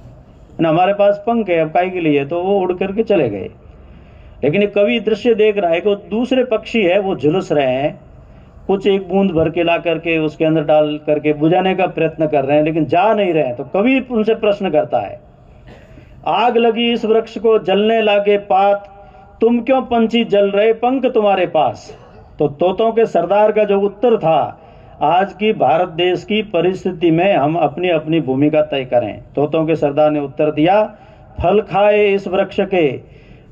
ना हमारे पास पंख है अब काहे के लिए, तो वो उड़ करके चले गए। लेकिन एक कवि दृश्य देख रहा है कि दूसरे पक्षी है वो झुलस रहे हैं, कुछ एक बूंद भर के ला करके उसके अंदर डाल करके बुझाने का प्रयत्न कर रहे हैं, लेकिन जा नहीं रहे हैं। तो कवि उनसे प्रश्न करता है, आग लगी इस वृक्ष को, जलने लागे पात, तुम क्यों पंछी जल रहे पंख तुम्हारे पास। तो तोतों के सरदार का जो उत्तर था, आज की भारत देश की परिस्थिति में हम अपनी अपनी भूमिका तय करें। तोतों के सरदार ने उत्तर दिया, फल खाए इस वृक्ष के,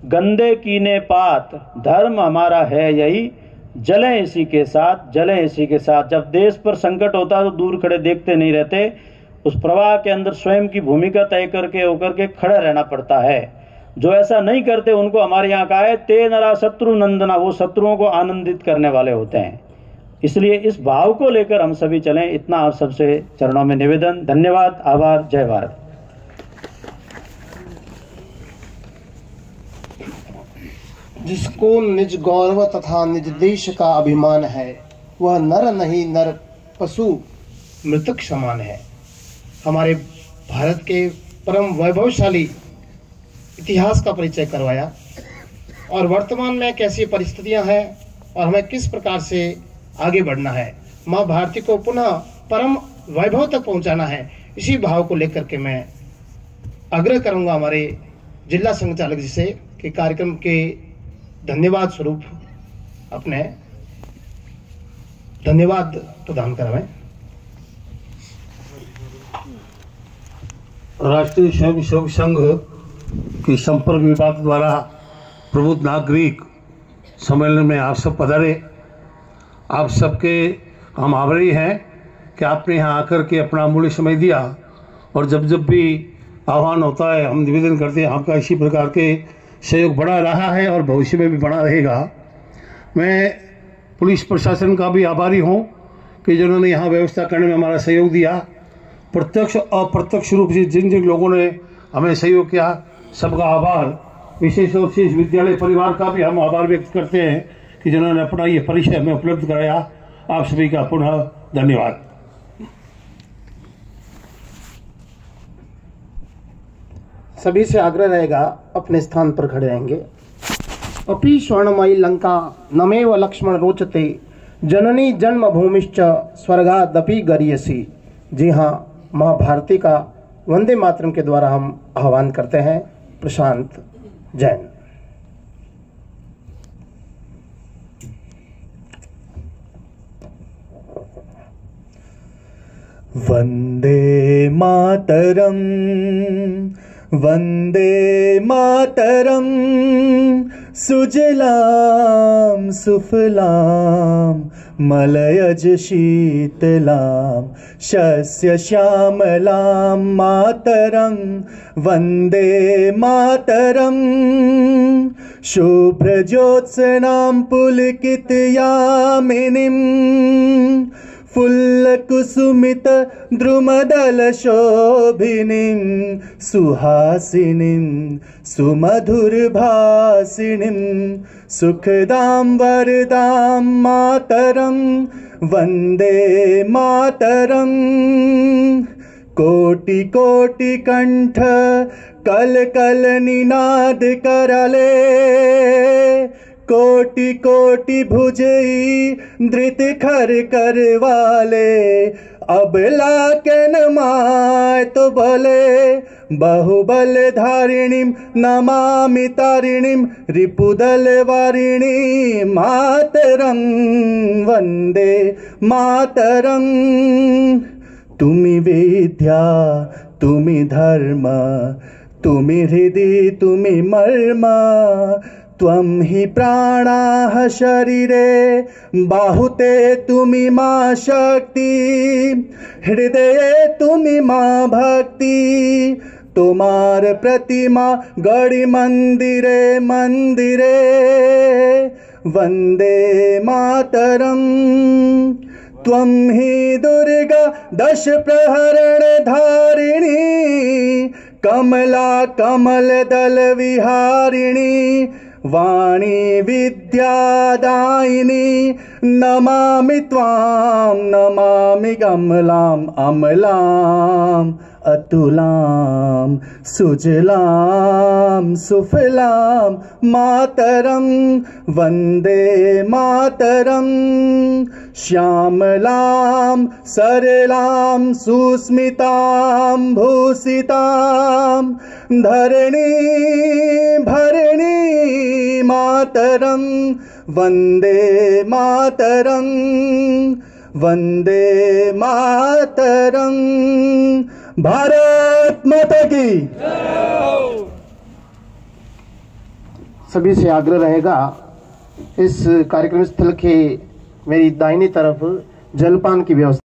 गंदे कीने पात, धर्म हमारा है यही, जलें इसी के साथ, जलें इसी के साथ। जब देश पर संकट होता तो दूर खड़े देखते नहीं रहते, उस प्रवाह के अंदर स्वयं की भूमिका तय करके होकर के खड़ा रहना पड़ता है। जो ऐसा नहीं करते उनको हमारे यहाँ कहा है, ते नरा शत्रु नंदना, वो शत्रुओं को आनंदित करने वाले होते हैं। इसलिए इस भाव को लेकर हम सभी चलें, इतना आप सबसे चरणों में निवेदन। धन्यवाद, आभार, जय भारत। जिसको निज गौरव तथा निज देश का अभिमान है, वह नर नहीं नर पशु मृतक समान है। हमारे भारत के परम वैभवशाली इतिहास का परिचय करवाया और वर्तमान में कैसी परिस्थितियां हैं और हमें किस प्रकार से आगे बढ़ना है, माँ भारती को पुनः परम वैभव तक पहुंचाना है। इसी भाव को लेकर के मैं आग्रह करूंगा हमारे जिला संचालक जी से कि कार्यक्रम के धन्यवाद स्वरूप अपने धन्यवाद प्रदान करवाएं। राष्ट्रीय स्वयंसेवक संघ की संपर्क विभाग द्वारा प्रबुद्ध नागरिक सम्मेलन में आप सब पधारे। आप सबके हम आभारी हैं कि आपने यहाँ आकर के अपना अमूल्य समय दिया और जब जब भी आह्वान होता है हम निवेदन करते हैं आपका इसी प्रकार के सहयोग बढ़ा रहा है और भविष्य में भी बढ़ा रहेगा। मैं पुलिस प्रशासन का भी आभारी हूँ कि जिन्होंने यहाँ व्यवस्था करने में हमारा सहयोग दिया। प्रत्यक्ष और अप्रत्यक्ष रूप से जिन जिन लोगों ने हमें सहयोग किया सबका आभार। विशेष रूप से इस विद्यालय परिवार का भी हम आभार व्यक्त करते हैं कि जिन्होंने अपना ये परिचय हमें उपलब्ध कराया। आप सभी का पुनः धन्यवाद। सभी से आग्रह रहेगा अपने स्थान पर खड़े रहेंगे। अपि स्वर्णमयी लंका नमेव लक्ष्मण रोचते जननी जन्मभूमिश्च स्वर्गादपि गरीयसी। जी हाँ, माँ भारती का वंदे मातरम के द्वारा हम आह्वान करते हैं। प्रशांत जैन। वंदे मातरम वंदे मातरम सुजलाम सुफलाम मलयज शीतलाम शस्य श्यामलाम मातरम वंदे मातरम शुभ्रज्योत्सनां पुलकितयामिनीं फुल्लकुसुमित द्रुमदल शोभिनीं सुहासिनीं सुमधुरभासिनीं सुखदां वरदां मातरं वन्दे मातरं। कोटि कोटि कंठ कल कल निनाद करले कोटि कोटि भुजई धृत खर कर वाले अबला के नमाय तो भले बहुबल धारिणीं नमामि तारिणीं रिपुदल वारिणी मातरं वंदे मातरं। तुमि विद्या तुमि धर्म तुमि हृदय तुमि मर्म त्वं हि प्राणाः शरीरे बाहुते तुमि मां शक्ति हृदये तुमि मां भक्ति तुम्हार प्रतिमा गढ़ी मंदिरे मंदिरे वंदे मातरं। त्वं हि दुर्गा दश प्रहरण धारिणी कमला कमल दल विहारिणी वाणी विद्यादायिनी नमामि त्वां नमामि कमलां अमलां अतुलां सुजलां सुफलां मातरं वन्दे मातरं। श्यामलां सरलां सुस्मितां भूषितां धरणी भरणी मातरं वन्दे मातरं वन्दे मातरं। भारत माता की। सभी से आग्रह रहेगा इस कार्यक्रम स्थल के मेरी दाहिनी तरफ जलपान की व्यवस्था